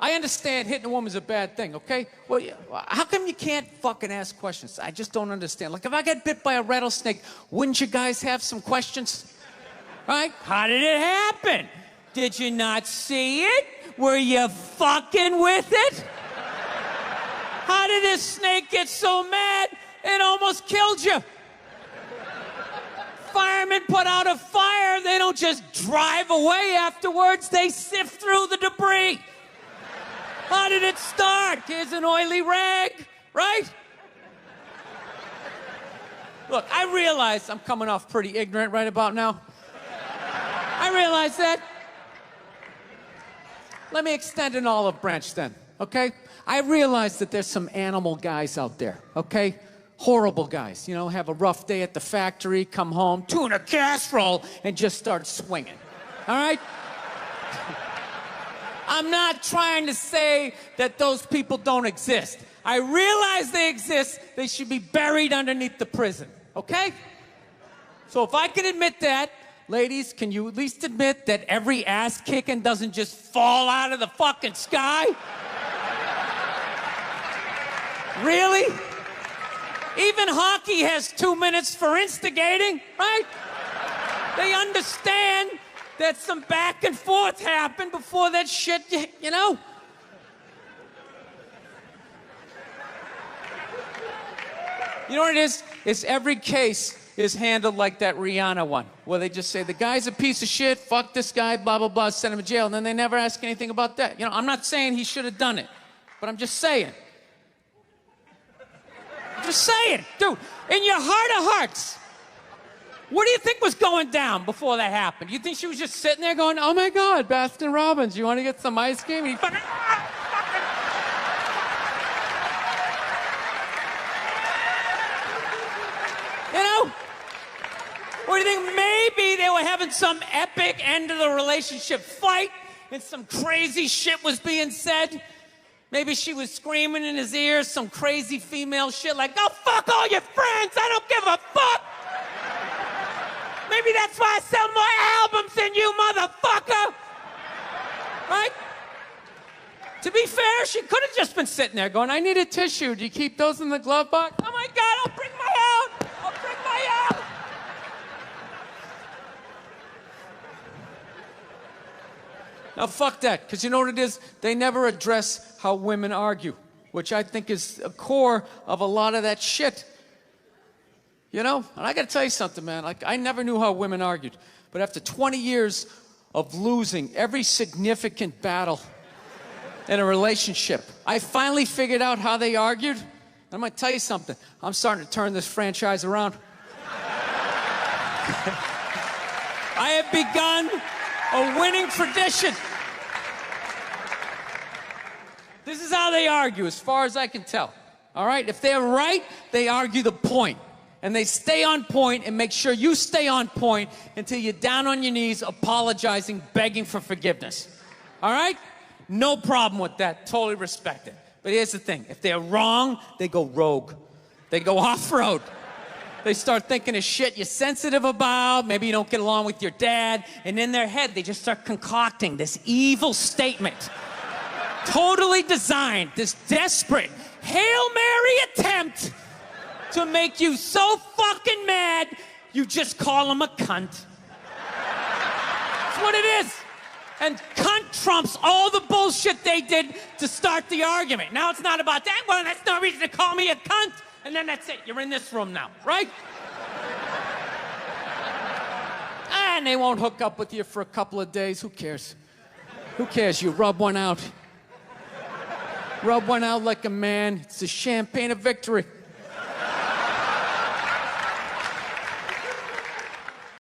I understand hitting a woman's a bad thing, okay? Well, how come you can't fucking ask questions? I just don't understand. Like, if I get bit by a rattlesnake, wouldn't you guys have some questions? Right? How did it happen? Did you not see it? Were you fucking with it? How did this snake get so mad it almost killed you? Firemen put out a fire, they don't just drive away afterwards, they sift through the debris. How did it start? Here's an oily rag, right? Look, I realize I'm coming off pretty ignorant right about now. I realize that. Let me extend an olive branch then, okay? I realize that there's some animal guys out there, okay? Horrible guys, you know, have a rough day at the factory, come home, tuna casserole, and just start swinging, all right? I'm not trying to say that those people don't exist. I realize they exist. They should be buried underneath the prison, okay? So if I can admit that, ladies, can you at least admit that every ass kicking doesn't just fall out of the fucking sky? Really? Even hockey has 2 minutes for instigating, right? They understand that some back and forth happened before that shit, you know? You know what it is? It's every case is handled like that Rihanna one, where they just say, the guy's a piece of shit, fuck this guy, blah, blah, blah, send him to jail, and then they never ask anything about that. You know, I'm not saying he should have done it, but I'm just saying. I'm just saying, dude, in your heart of hearts, what do you think was going down before that happened? You think she was just sitting there going, oh my God, Baskin Robbins, you want to get some ice cream? And he fucking, you know? Or do you think maybe they were having some epic end of the relationship fight and some crazy shit was being said? Maybe she was screaming in his ear some crazy female shit like, go fuck all your friends, I don't give a fuck! Maybe that's why I sell more albums than you, motherfucker! Right? To be fair, she could have just been sitting there going, I need a tissue. Do you keep those in the glove box? Oh my God, I'll bring my out! I'll bring my out! Now, fuck that, because you know what it is? They never address how women argue, which I think is a core of a lot of that shit. You know? And I got to tell you something, man. Like, I never knew how women argued. But after 20 years of losing every significant battle in a relationship, I finally figured out how they argued. And I'm going to tell you something. I'm starting to turn this franchise around. I have begun a winning tradition. This is how they argue, as far as I can tell. All right? If they're right, they argue the point. And they stay on point and make sure you stay on point until you're down on your knees, apologizing, begging for forgiveness. All right? No problem with that. Totally respect it. But here's the thing. If they're wrong, they go rogue. They go off-road. They start thinking of shit you're sensitive about. Maybe you don't get along with your dad. And in their head, they just start concocting this evil statement. Totally designed, this desperate Hail Mary attempt to make you so fucking mad, you just call them a cunt. That's what it is. And cunt trumps all the bullshit they did to start the argument. Now it's not about that. Well, that's no reason to call me a cunt. And then that's it. You're in this room now, right? And they won't hook up with you for a couple of days. Who cares? Who cares? You rub one out. Rub one out like a man. It's the champagne of victory.